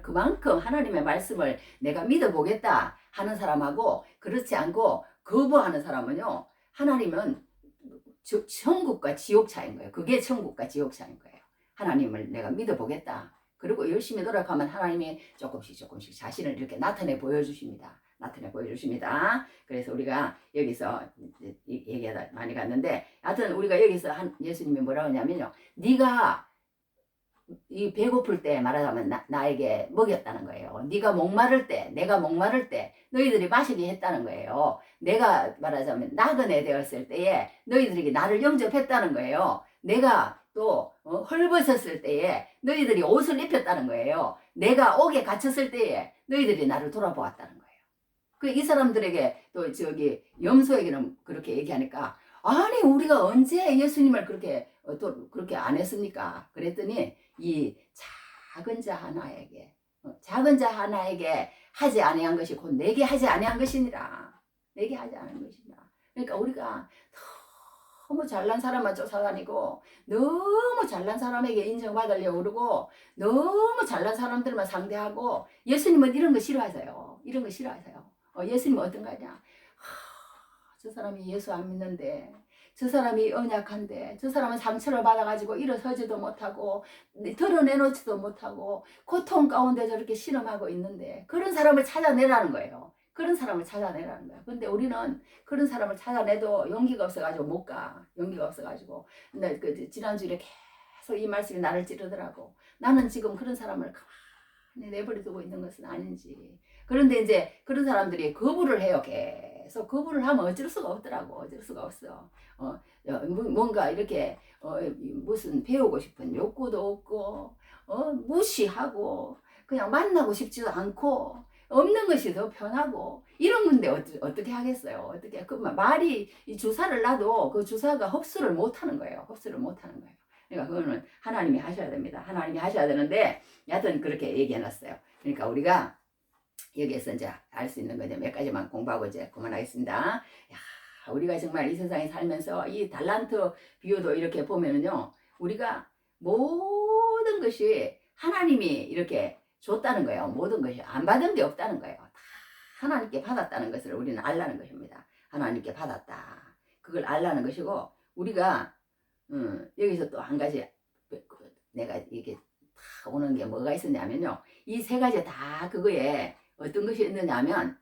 그만큼 하나님의 말씀을 내가 믿어보겠다 하는 사람하고 그렇지 않고 거부하는 사람은요. 하나님은 천국과 지옥 차이인 거예요. 그게 천국과 지옥 차이인 거예요. 하나님을 내가 믿어보겠다. 그리고 열심히 노력하면 하나님이 조금씩 자신을 이렇게 나타내 보여주십니다. 그래서 우리가 여기서 얘기가 많이 갔는데 하여튼 우리가 여기서 예수님이 뭐라고 하냐면요. 네가 이 배고플 때 말하자면 나에게 먹였다는 거예요. 네가 목마를 때 내가 목마를 때 너희들이 마시게 했다는 거예요. 내가 말하자면 나그네 되었을 때에 너희들에게 나를 영접했다는 거예요. 내가 또 헐벗었을 때에 너희들이 옷을 입혔다는 거예요. 내가 옥에 갇혔을 때에 너희들이 나를 돌아보았다는 거예요. 이 사람들에게 또 저기 염소에게는 그렇게 얘기하니까 아니 우리가 언제 예수님을 그렇게 또 그렇게 안 했습니까? 그랬더니 이 작은 자 하나에게 하지 아니한 것이 곧 내게 하지 아니한 것이니라. 내게 하지 않은 것이니라. 그러니까 우리가 너무 잘난 사람만 쫓아다니고 너무 잘난 사람에게 인정받으려고 그러고 너무 잘난 사람들만 상대하고 예수님은 이런 거 싫어하세요. 예수님은 어떤 거냐? 저 사람이 예수 안 믿는데 저 사람이 연약한데 저 사람은 상처를 받아가지고 일어서지도 못하고 드러내놓지도 못하고 고통 가운데 저렇게 신음하고 있는데 그런 사람을 찾아내라는 거예요. 근데 우리는 그런 사람을 찾아내도 용기가 없어가지고 못 가. 근데 지난주에 계속 이 말씀이 나를 찌르더라고. 나는 지금 그런 사람을 가만히 내버려두고 있는 것은 아닌지. 그런데 이제 그런 사람들이 거부를 해요. 계속 거부를 하면 어쩔 수가 없더라고. 뭔가 이렇게 무슨 배우고 싶은 욕구도 없고 무시하고 그냥 만나고 싶지도 않고 없는 것이 더 편하고 이런 건데 어떻게 하겠어요? 말이 주사를 놔도 그 주사가 흡수를 못하는 거예요. 그러니까 그거는 하나님이 하셔야 됩니다. 하나님이 하셔야 되는데 여하튼 그렇게 얘기해놨어요. 그러니까 우리가 여기에서 이제 알 수 있는 거 이제 몇 가지만 공부하고 이제 그만하겠습니다. 야, 우리가 정말 이 세상에 살면서 이 달란트 비유도 이렇게 보면은요, 우리가 모든 것이 하나님이 이렇게 줬다는 거예요. 모든 것이 안 받은 게 없다는 거예요. 다 하나님께 받았다는 것을 우리는 알라는 것입니다. 하나님께 받았다. 그걸 알라는 것이고 우리가 여기서 또 한 가지 내가 이게 다 오는 게 뭐가 있었냐면요. 이 세 가지 다 그거에 어떤 것이 있느냐면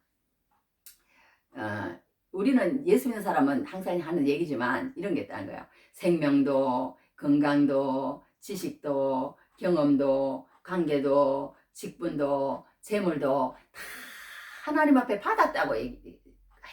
우리는 예수 믿는 사람은 항상 하는 얘기지만 이런 게 있다는 거예요. 생명도 건강도 지식도 경험도 관계도 직분도 재물도 다 하나님 앞에 받았다고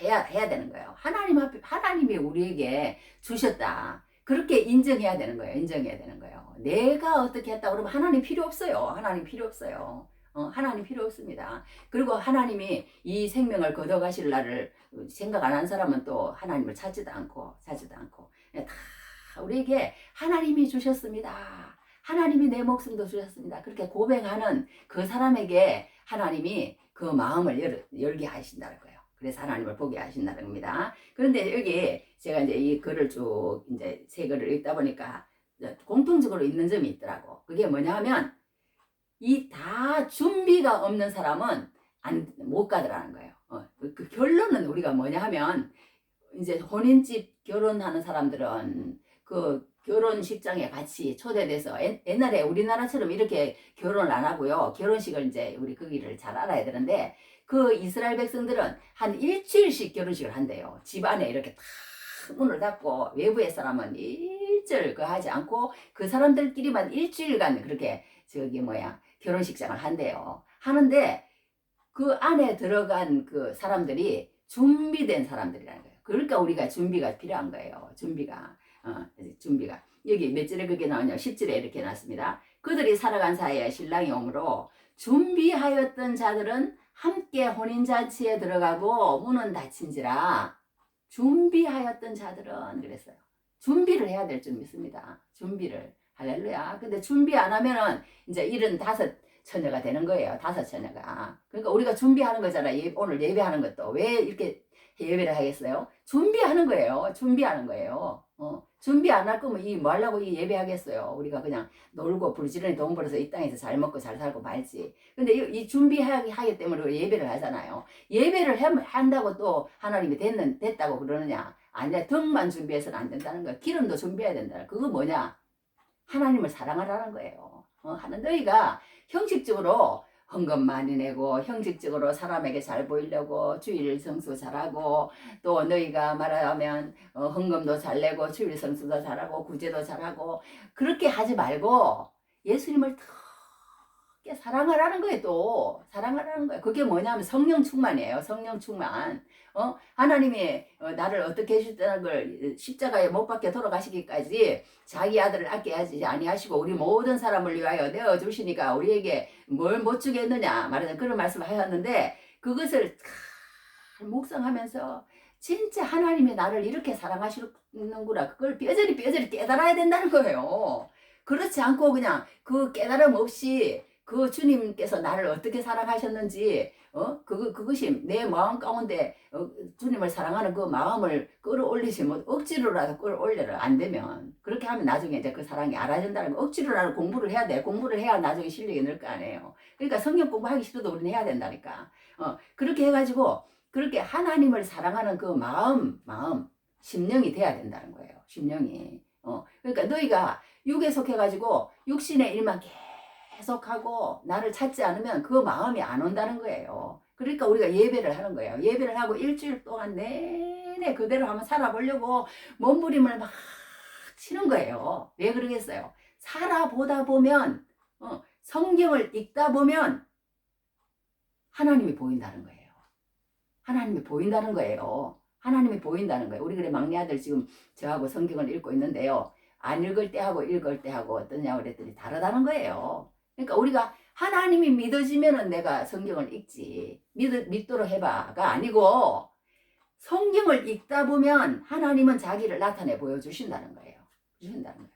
해야 되는 거예요. 하나님이 우리에게 주셨다. 그렇게 인정해야 되는 거예요. 인정해야 되는 거예요. 내가 어떻게 했다 그러면 하나님 필요 없어요. 하나님 필요 없어요. 하나님 필요 없습니다. 그리고 하나님이 이 생명을 거둬가실 날을 생각 안 한 사람은 또 하나님을 찾지도 않고 다 우리에게 하나님이 주셨습니다. 하나님이 내 목숨도 주셨습니다. 그렇게 고백하는 그 사람에게 하나님이 그 마음을 열게 하신다는 거예요. 그래서 하나님을 보게 하신다는 겁니다. 그런데 여기 제가 이제 이 글을 쭉 이제 세 글을 읽다 보니까 공통적으로 있는 점이 있더라고. 그게 뭐냐 하면 이 다 준비가 없는 사람은 못 가더라는 거예요. 그 결론은 우리가 뭐냐 하면 이제 혼인집 결혼하는 사람들은 그 결혼식장에 같이 초대돼서 옛날에 우리나라처럼 이렇게 결혼을 안 하고요. 결혼식을 이제 우리 거기를 잘 알아야 되는데 그 이스라엘 백성들은 한 일주일씩 결혼식을 한대요. 집 안에 이렇게 다 문을 닫고 외부의 사람은 일절 하지 않고 그 사람들끼리만 일주일간 그렇게 결혼식장을 한대요. 하는데 그 안에 들어간 그 사람들이 준비된 사람들이라는 거예요. 그러니까 우리가 준비가 필요한 거예요. 준비가. 여기 몇 절에 그게 나오냐? 10절에 이렇게 나왔습니다. 그들이 살아간 사이에 신랑이 오므로 준비하였던 자들은 함께 혼인잔치에 들어가고 문은 닫힌지라. 준비하였던 자들은 그랬어요. 준비를 해야 될 줄 믿습니다. 준비를. 할렐루야. 근데 준비 안 하면은 이제 75처녀가 되는 거예요. 5처녀가. 그러니까 우리가 준비하는 거잖아. 오늘 예배하는 것도. 왜 이렇게 예배를 하겠어요? 준비하는 거예요. 준비하는 거예요. 준비 안 할 거면 뭐 하려고 이 예배하겠어요. 우리가 그냥 놀고 부지런히 돈 벌어서 이 땅에서 잘 먹고 잘 살고 말지. 근데 이 준비하기 때문에 예배를 하잖아요. 예배를 한다고 또 하나님이 됐다고 그러느냐? 아니야. 덕만 준비해서는 안 된다는 거야. 기름도 준비해야 된다. 그거 뭐냐? 하나님을 사랑하라는 거예요. 하는 너희가 형식적으로 헌금 많이 내고 형식적으로 사람에게 잘 보이려고 주일 성수 잘하고 또 너희가 말하면 헌금도 잘 내고 주일 성수도 잘하고 구제도 잘하고 그렇게 하지 말고 예수님을 크게 사랑하라는 거예요. 또 사랑하라는 거예요. 그게 뭐냐면 성령 충만이에요. 성령 충만. 하나님이 나를 어떻게 해주셨다는 걸 십자가에 못 박혀 돌아가시기까지 자기 아들을 아껴야지 아니하시고 우리 모든 사람을 위하여 내어주시니까 우리에게 뭘 못 주겠느냐 말하자면 그런 말씀을 하셨는데 그것을 잘 묵상하면서 진짜 하나님이 나를 이렇게 사랑하시는구나 그걸 뼈저리 깨달아야 된다는 거예요. 그렇지 않고 그냥 그 깨달음 없이 그 주님께서 나를 어떻게 사랑하셨는지 그것이 내 마음 가운데 주님을 사랑하는 그 마음을 끌어올리시면 억지로라도 끌어올려라. 안 되면 그렇게 하면 나중에 이제 그 사랑이 알아진다는 거. 억지로라도 공부를 해야 돼. 공부를 해야 나중에 실력이 늘 거 아니에요. 그러니까 성경 공부하기 싫어도 우리는 해야 된다니까. 그렇게 해가지고 그렇게 하나님을 사랑하는 그 마음 심령이 돼야 된다는 거예요. 심령이. 그러니까 너희가 육에 속해가지고 육신의 일만 계속하고 나를 찾지 않으면 그 마음이 안 온다는 거예요. 그러니까 우리가 예배를 하는 거예요. 예배를 하고 일주일 동안 내내 그대로 한번 살아보려고 몸부림을 막 치는 거예요. 왜 그러겠어요? 살아보다 보면 성경을 읽다 보면 하나님이 보인다는 거예요. 하나님이 보인다는 거예요. 하나님이 보인다는 거예요. 우리 그래 막내 아들 지금 저하고 성경을 읽고 있는데요. 안 읽을 때하고 읽을 때하고 어떠냐고 그랬더니 다르다는 거예요. 그러니까 우리가 하나님이 믿어지면은 내가 성경을 읽지. 믿도록 해봐가 아니고 성경을 읽다 보면 하나님은 자기를 나타내 보여주신다는 거예요.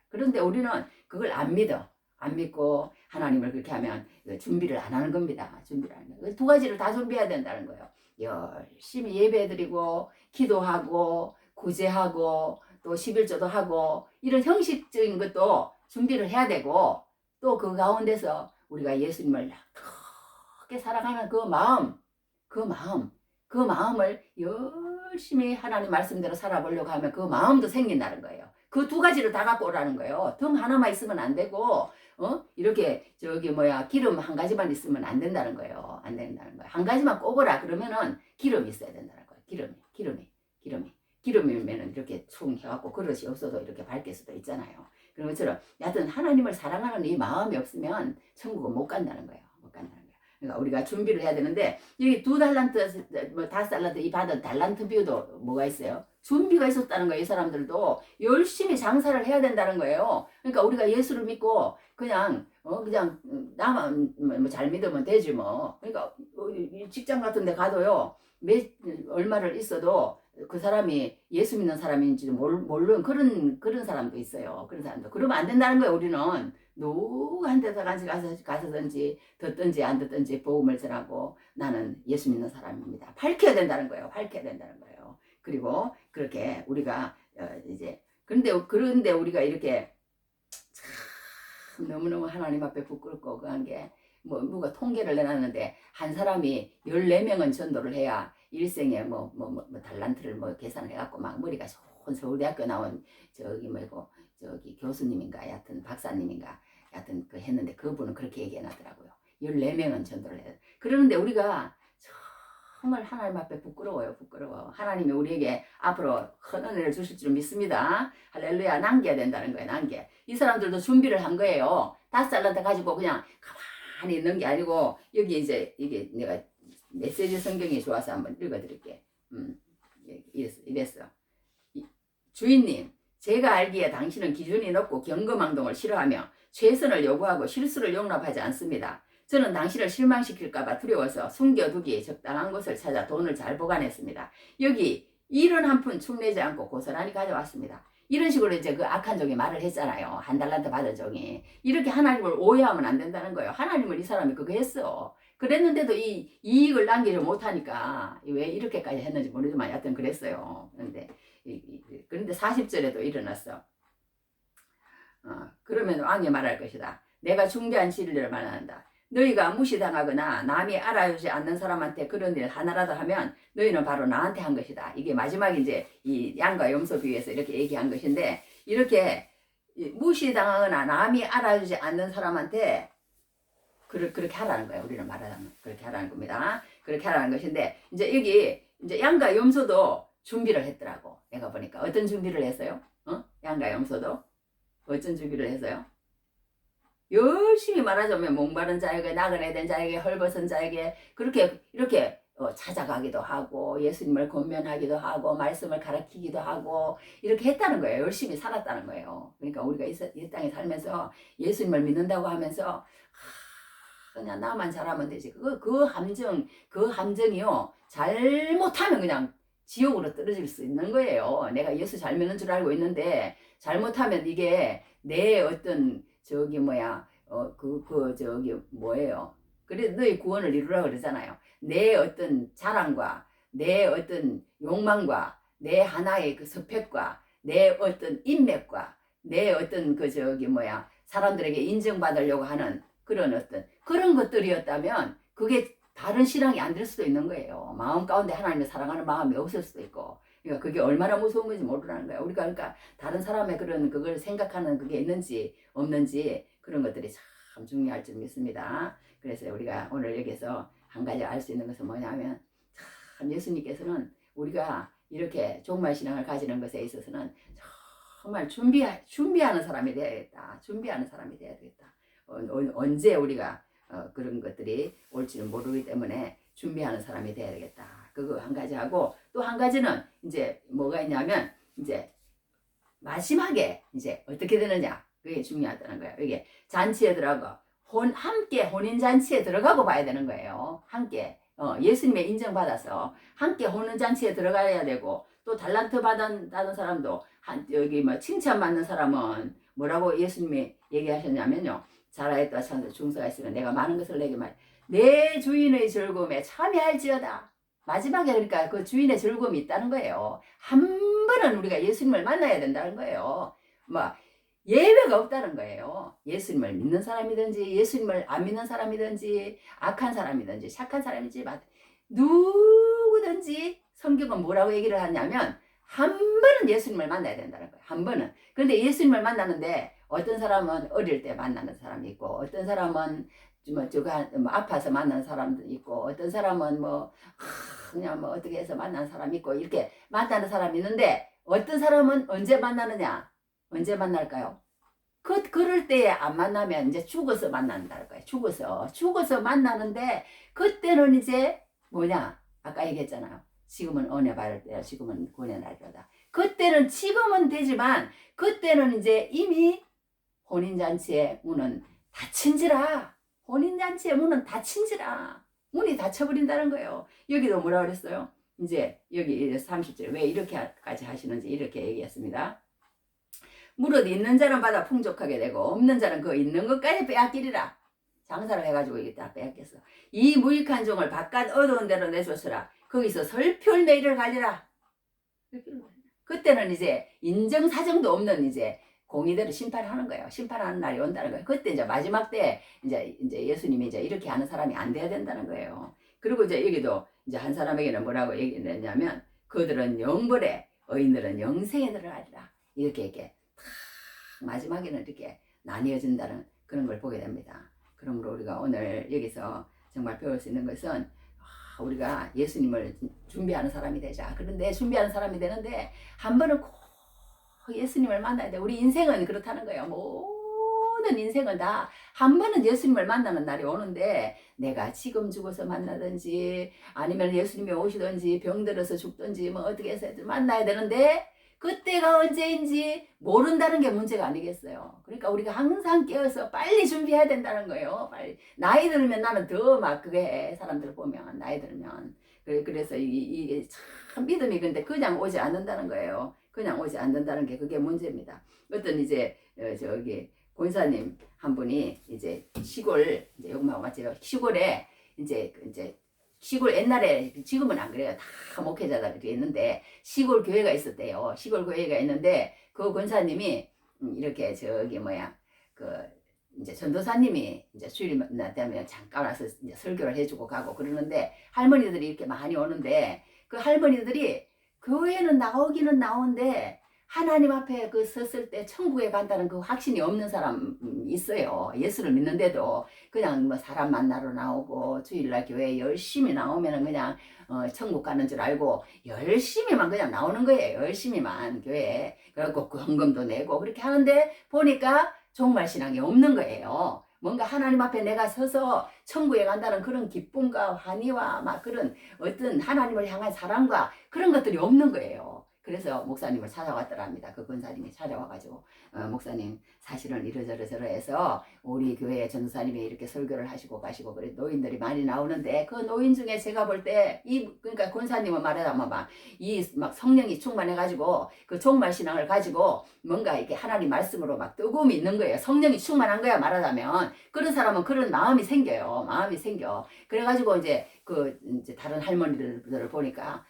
그런데 우리는 그걸 안 믿어. 안 믿고 하나님을 그렇게 하면 준비를 안 하는 겁니다. 준비를 안 하는 거예요. 두 가지를 다 준비해야 된다는 거예요. 열심히 예배드리고 기도하고 구제하고 또 11조도 하고 이런 형식적인 것도 준비를 해야 되고 또 그 가운데서 우리가 예수님을 크게 사랑하는 그 마음을 열심히 하나님 말씀대로 살아보려고 하면 그 마음도 생긴다는 거예요. 그 두 가지를 다 갖고 오라는 거예요. 등 하나만 있으면 안 되고 이렇게 기름 한 가지만 있으면 안 된다는 거예요. 안 된다는 거예요. 한 가지만 꼽으라 그러면은 기름이 있어야 된다는 거예요. 기름이면은 이렇게 충 해갖고 그릇이 없어도 이렇게 밝게 수도 있잖아요. 그런 것처럼 여하튼 하나님을 사랑하는 이 마음이 없으면 천국은 못 간다는 거예요. 그러니까 우리가 준비를 해야 되는데 여기 2달란트, 5달란트 이 받은 달란트 비유도 뭐가 있어요? 준비가 있었다는 거예요. 이 사람들도 열심히 장사를 해야 된다는 거예요. 그러니까 우리가 예수를 믿고 그냥 나만 뭐 잘 믿으면 되지 뭐. 그러니까 이 직장 같은 데 가도요. 얼마를 있어도 그 사람이 예수 믿는 사람인지 모르는 그런 사람도 있어요. 그런 사람도. 그러면 안 된다는 거예요. 우리는 누구한테서 가서든지 듣든지 안 듣든지 복음을 전하고 나는 예수 믿는 사람입니다. 밝혀야 된다는 거예요. 밝혀야 된다는 거예요. 그리고 그렇게 우리가 이제 그런데 우리가 이렇게 참 너무너무 하나님 앞에 부끄럽고 그한 게 누가 통계를 내놨는데 한 사람이 14명은 전도를 해야 일생에 달란트를 계산을 해갖고 막 머리가 좋은 서울대학교 나온 저기 교수님인가 여하튼 박사님인가 여하튼 그 했는데 그분은 그렇게 얘기해놨더라고요. 14명은 전도를 해야 돼. 그러는데 우리가 정말 하나님 앞에 부끄러워요. 부끄러워. 하나님이 우리에게 앞으로 큰 은혜를 주실 줄 믿습니다. 할렐루야. 남겨야 된다는 거예요. 남겨. 이 사람들도 준비를 한 거예요. 5달란트 가지고 그냥 가만히 있는 게 아니고 여기 이제 이게 내가 메시지 성경이 좋아서 한번 읽어드릴게. 이랬어. 주인님, 제가 알기에 당신은 기준이 높고 경거망동을 싫어하며 최선을 요구하고 실수를 용납하지 않습니다. 저는 당신을 실망시킬까봐 두려워서 숨겨두기에 적당한 곳을 찾아 돈을 잘 보관했습니다. 여기 일은 한 푼 축내지 않고 고스란히 가져왔습니다. 이런 식으로 이제 그 악한 종이 말을 했잖아요. 1달란트 받은 종이. 이렇게 하나님을 오해하면 안 된다는 거예요. 하나님을 이 사람이 그거 했어. 그랬는데도 이 이익을 남기지 못하니까 왜 이렇게까지 했는지 모르지만 여하튼 그랬어요. 그런데 40절에도 일어났어. 그러면 왕이 말할 것이다. 내가 중대한 진리를 말한다. 너희가 무시당하거나 남이 알아주지 않는 사람한테 그런 일 하나라도 하면 너희는 바로 나한테 한 것이다. 이게 마지막 이제 이 양과 염소 비유에서 이렇게 얘기한 것인데 이렇게 무시당하거나 남이 알아주지 않는 사람한테 그렇게 하라는 거예요. 우리는 말하자면 그렇게 하라는 겁니다. 그렇게 하라는 것인데 이제 여기 이제 양과 염소도 준비를 했더라고. 내가 보니까 어떤 준비를 했어요? 양과 염소도 어떤 준비를 했어요? 열심히 말하자면 목마른 자에게 나그네 된 자에게 헐벗은 자에게 그렇게 이렇게 찾아가기도 하고 예수님을 권면하기도 하고 말씀을 가르치기도 하고 이렇게 했다는 거예요. 열심히 살았다는 거예요. 그러니까 우리가 이 땅에 살면서 예수님을 믿는다고 하면서 그냥 나만 잘하면 되지. 그 함정이요. 잘못하면 그냥 지옥으로 떨어질 수 있는 거예요. 내가 예수 잘 믿는 줄 알고 있는데 잘못하면 이게 내 어떤 그래 너희 구원을 이루라 그러잖아요. 내 어떤 자랑과 내 어떤 욕망과 내 하나의 그 스펙과 내 어떤 인맥과 내 어떤 사람들에게 인정받으려고 하는 그런 것들이었다면 그게 다른 신앙이 안 될 수도 있는 거예요. 마음 가운데 하나님을 사랑하는 마음이 없을 수도 있고. 그러니까 그게 얼마나 무서운 건지 모르라는 거예요. 우리가 그러니까 다른 사람의 그걸 생각하는 그게 있는지 없는지 그런 것들이 참 중요할 줄 믿습니다. 그래서 우리가 오늘 여기서 한 가지 알 수 있는 것은 뭐냐면 참 예수님께서는 우리가 이렇게 종말 신앙을 가지는 것에 있어서는 정말 준비하는 사람이 되어야겠다. 준비하는 사람이 되어야 되겠다. 언제 우리가 그런 것들이 올지는 모르기 때문에 준비하는 사람이 돼야 되겠다. 그거 한 가지 하고 또 한 가지는 이제 뭐가 있냐면 이제 마지막에 이제 어떻게 되느냐 그게 중요하다는 거예요. 이게 잔치에 들어가고 함께 혼인 잔치에 들어가고 봐야 되는 거예요. 함께 예수님의 인정받아서 함께 혼인 잔치에 들어가야 되고 또 달란트 받은 사람도 여기 칭찬받는 사람은 뭐라고 예수님이 얘기하셨냐면요. 잘하였다 중서가 있으면 내가 많은 것을 내게 내 주인의 즐거움에 참여할지어다. 마지막에 그러니까 그 주인의 즐거움이 있다는 거예요. 한 번은 우리가 예수님을 만나야 된다는 거예요. 예외가 없다는 거예요. 예수님을 믿는 사람이든지 예수님을 안 믿는 사람이든지 악한 사람이든지 착한 사람이든지 누구든지 성경은 뭐라고 얘기를 하냐면 한 번은 예수님을 만나야 된다는 거예요. 한 번은. 그런데 예수님을 만나는데 어떤 사람은 어릴 때 만나는 사람이 있고 어떤 사람은 아파서 만나는 사람도 있고 어떤 사람은 그냥 어떻게 해서 만나는 사람이 있고 이렇게 만나는 사람이 있는데 어떤 사람은 언제 만나느냐? 언제 만날까요? 그럴 때에 안 만나면 이제 죽어서 만난다는 거예요. 죽어서 만나는데 그때는 이제 아까 얘기했잖아요. 지금은 은혜 받을 때라 지금은 구원의 날이로다. 그때는 지금은 되지만 그때는 이제 이미 혼인잔치의 문은 닫힌지라. 혼인잔치의 문은 닫힌지라. 문이 닫혀버린다는 거예요. 여기도 뭐라 그랬어요? 이제 여기 30절 왜 이렇게까지 하시는지 이렇게 얘기했습니다. 무릇 있는 자는 받아 풍족하게 되고 없는 자는 그 있는 것까지 빼앗기리라. 장사를 해가지고 이게 다 빼앗겼어. 이 무익한 종을 바깥 어두운 데로 내줬으라. 거기서 설풀매이를 갈리라. 그때는 이제 인정사정도 없는 이제 공의대로 심판하는 거예요. 심판하는 날이 온다는 거예요. 그때 이제 마지막 때 이제 예수님이 이제 이렇게 하는 사람이 안 돼야 된다는 거예요. 그리고 이제 여기도 이제 한 사람에게는 뭐라고 얘기했냐면 그들은 영벌에 의인들은 영생에 들어가리라. 이렇게 탁 마지막에는 이렇게 나뉘어진다는 그런 걸 보게 됩니다. 그러므로 우리가 오늘 여기서 정말 배울 수 있는 것은 우리가 예수님을 준비하는 사람이 되자. 그런데 준비하는 사람이 되는데 한 번은 꼭 예수님을 만나야 돼. 우리 인생은 그렇다는 거예요. 모든 인생은 다 한 번은 예수님을 만나는 날이 오는데 내가 지금 죽어서 만나든지 아니면 예수님이 오시든지 병들어서 죽든지 뭐 어떻게 해서 만나야 되는데 그때가 언제인지 모른다는 게 문제가 아니겠어요. 그러니까 우리가 항상 깨어서 빨리 준비해야 된다는 거예요. 빨리. 나이 들면 나는 더 막 그게 해. 사람들 보면 나이 들면. 그래서 이게 참 믿음이 근데 그냥 오지 않는다는 거예요. 그냥 오지 않는다는 게 그게 문제입니다. 어떤 이제 저기 권사님 한 분이 이제 시골 이제 욕망 맞죠? 시골에 이제 시골 옛날에 지금은 안 그래요. 다 목회자들이 있는데 시골 교회가 있었대요. 시골 교회가 있는데 그 권사님이 이렇게 저기 뭐야 그 이제 전도사님이 이제 주일 되면 잠깐 와서 이제 설교를 해주고 가고 그러는데 할머니들이 이렇게 많이 오는데 그 할머니들이 교회는 나오기는 나오는데 하나님 앞에 그 섰을 때 천국에 간다는 그 확신이 없는 사람 있어요. 예수를 믿는데도 그냥 뭐 사람 만나러 나오고 주일날 교회에 열심히 나오면은 그냥 천국 가는 줄 알고 열심히만 그냥 나오는 거예요. 열심히만 교회에. 그래갖고 헌금도 내고 그렇게 하는데 보니까 정말 신앙이 없는 거예요. 뭔가 하나님 앞에 내가 서서 천국에 간다는 그런 기쁨과 환희와 막 그런 어떤 하나님을 향한 사랑과 그런 것들이 없는 거예요. 그래서 목사님을 찾아왔더랍니다. 그 권사님이 찾아와가지고 목사님 사실은 이러저러저러해서 우리 교회 전도사님이 이렇게 설교를 하시고 가시고 그래 노인들이 많이 나오는데 그 노인 중에 제가 볼 때 그러니까 권사님은 말하자면 막 성령이 충만해가지고 그 종말 신앙을 가지고 뭔가 이렇게 하나님 말씀으로 막 뜨거움이 있는 거예요. 성령이 충만한 거야 말하자면 그런 사람은 그런 마음이 생겨요. 마음이 생겨. 그래가지고 이제 이제 다른 할머니들을 보니까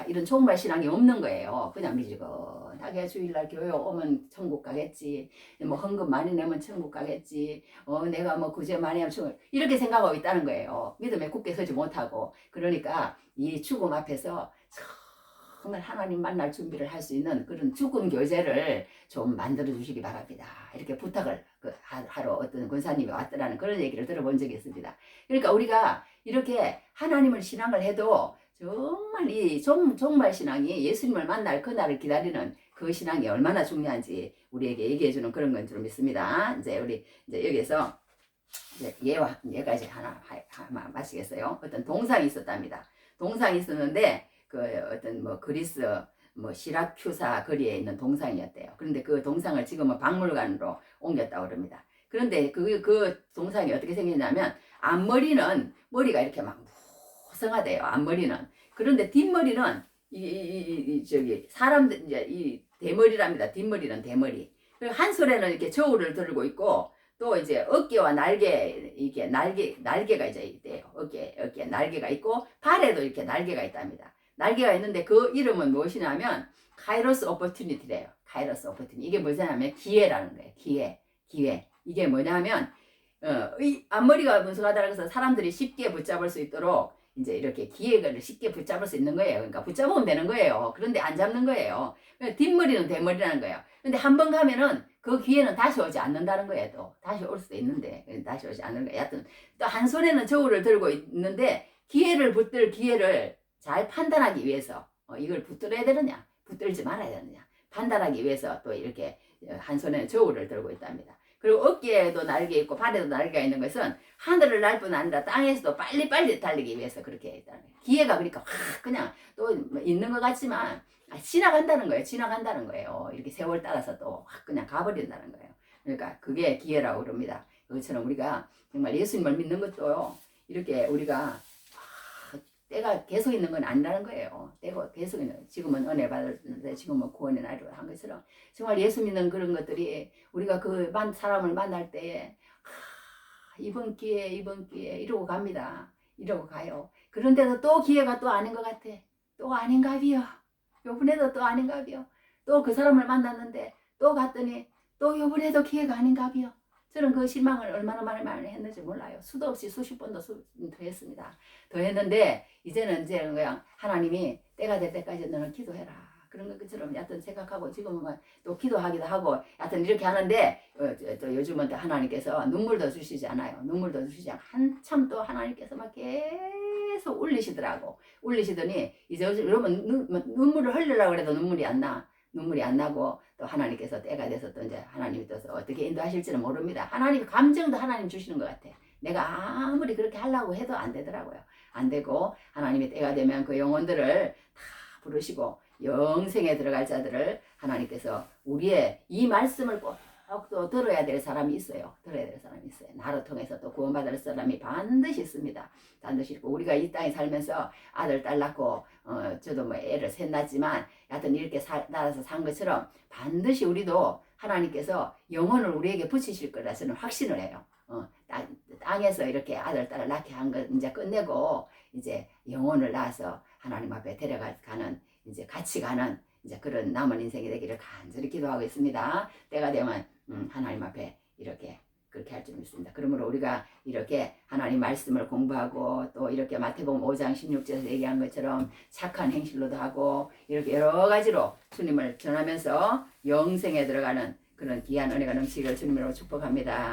이런 종말 신앙이 없는 거예요. 그냥 미지근하게 주일날 교회 오면 천국 가겠지. 뭐 헌금 많이 내면 천국 가겠지. 내가 뭐 구제 많이 하면 천국 이렇게 생각하고 있다는 거예요. 믿음에 굳게 서지 못하고. 그러니까 이 죽음 앞에서 정말 하나님 만날 준비를 할 수 있는 그런 죽음 교제를 좀 만들어 주시기 바랍니다. 이렇게 부탁을 하러 어떤 권사님이 왔더라는 그런 얘기를 들어본 적이 있습니다. 그러니까 우리가 이렇게 하나님을 신앙을 해도 정말 이 종말 신앙이 예수님을 만날 그날을 기다리는 그 신앙이 얼마나 중요한지 우리에게 얘기해주는 그런 건 줄 믿습니다. 이제 우리 이제 여기서 이제 예까지 하나 마치겠어요. 어떤 동상이 있었답니다. 동상이 있었는데 그 어떤 뭐 그리스 뭐 시라큐사 거리에 있는 동상이었대요. 그런데 그 동상을 지금은 박물관으로 옮겼다고 그럽니다. 그런데 그 동상이 어떻게 생겼냐면 앞머리는 머리가 이렇게 막 무성하대요. 앞머리는. 그런데 뒷머리는 저기 사람들 이제 이 대머리랍니다. 뒷머리는 대머리. 그리고 한 손에는 이렇게 저울을 들고 있고 또 이제 어깨와 날개 이게 날개가 이제 있대요. 어깨 날개가 있고 발에도 이렇게 날개가 있답니다. 날개가 있는데 그 이름은 무엇이냐면 카이로스 오퍼튜니티래요. 카이로스 오퍼튜니티. 이게 뭐냐면 기회라는 거예요. 기회. 이게 뭐냐면 이 앞머리가 분석하다고 해서 사람들이 쉽게 붙잡을 수 있도록 이제 이렇게 기회를 쉽게 붙잡을 수 있는 거예요. 그러니까 붙잡으면 되는 거예요. 그런데 안 잡는 거예요. 뒷머리는 대머리라는 거예요. 근데 한 번 가면은 그 기회는 다시 오지 않는다는 거예요. 또 다시 올 수도 있는데 다시 오지 않는 거예요. 여하튼 또 한 손에는 저울을 들고 있는데 붙들 기회를 잘 판단하기 위해서 이걸 붙들어야 되느냐 붙들지 말아야 되느냐 판단하기 위해서 또 이렇게 한 손에는 저울을 들고 있답니다. 그리고 어깨에도 날개 있고 발에도 날개가 있는 것은 하늘을 날 뿐 아니라 땅에서도 빨리빨리 달리기 위해서 그렇게 했다는 거예요. 기회가 그러니까 확 그냥 또 있는 것 같지만 지나간다는 거예요. 지나간다는 거예요. 이렇게 세월 따라서 또 확 그냥 가버린다는 거예요. 그러니까 그게 기회라고 그럽니다. 그것처럼 우리가 정말 예수님을 믿는 것도요. 이렇게 우리가 때가 계속 있는 건 아니라는 거예요. 때가 계속 있는, 지금은 은혜 받았는데 지금은 구원의 날이라고 한 것처럼 정말 예수 믿는 그런 것들이 우리가 그 사람을 만날 때에 이번 기회 이러고 갑니다. 이러고 가요. 그런데도 또 기회가 또 아닌 것 같아. 또 아닌가비요. 요번에도 또 아닌가비요. 또 그 사람을 만났는데 또 갔더니 또 요번에도 기회가 아닌가비요. 저는 그 실망을 얼마나 많이 했는지 몰라요. 수도 없이 수십 번도 더 했습니다. 더 했는데 이제는 그냥 하나님이 때가 될 때까지 너는 기도해라. 그런 것처럼 여하튼 생각하고 지금은 또 기도하기도 하고 여하튼 이렇게 하는데 또 요즘은 또 하나님께서 눈물도 주시지 않아요. 눈물도 주시지 않고 한참 또 하나님께서 막 계속 울리시더라고. 울리시더니 이제 여러분 눈물을 흘리려고 해도 눈물이 안 나. 눈물이 안 나고 또 하나님께서 때가 돼서 또 이제 하나님이 또 어떻게 인도하실지는 모릅니다. 하나님 감정도 하나님 주시는 것 같아. 내가 아무리 그렇게 하려고 해도 안 되더라고요. 안 되고 하나님의 때가 되면 그 영혼들을 다 부르시고 영생에 들어갈 자들을 하나님께서 우리의 이 말씀을 꼭 또 들어야 될 사람이 있어요. 들어야 될 사람이 있어요. 나를 통해서 또 구원받을 사람이 반드시 있습니다. 반드시 있고 우리가 이 땅에 살면서 아들 딸 낳고 저도 뭐 애를 셋 낳았지만 하여튼 이렇게 살아서 산 것처럼 반드시 우리도 하나님께서 영혼을 우리에게 붙이실 거라 저는 확신을 해요. 땅에서 이렇게 아들 딸을 낳게 한 것 이제 끝내고 이제 영혼을 낳아서 하나님 앞에 데려가는 이제 같이 가는 이제 그런 남은 인생이 되기를 간절히 기도하고 있습니다. 때가 되면 하나님 앞에 이렇게 그렇게 할 줄 믿습니다. 그러므로 우리가 이렇게 하나님 말씀을 공부하고 또 이렇게 마태복음 5장 16절에서 얘기한 것처럼 착한 행실로도 하고 이렇게 여러 가지로 주님을 전하면서 영생에 들어가는 그런 귀한 은혜가 넘치기를 주님으로 축복합니다.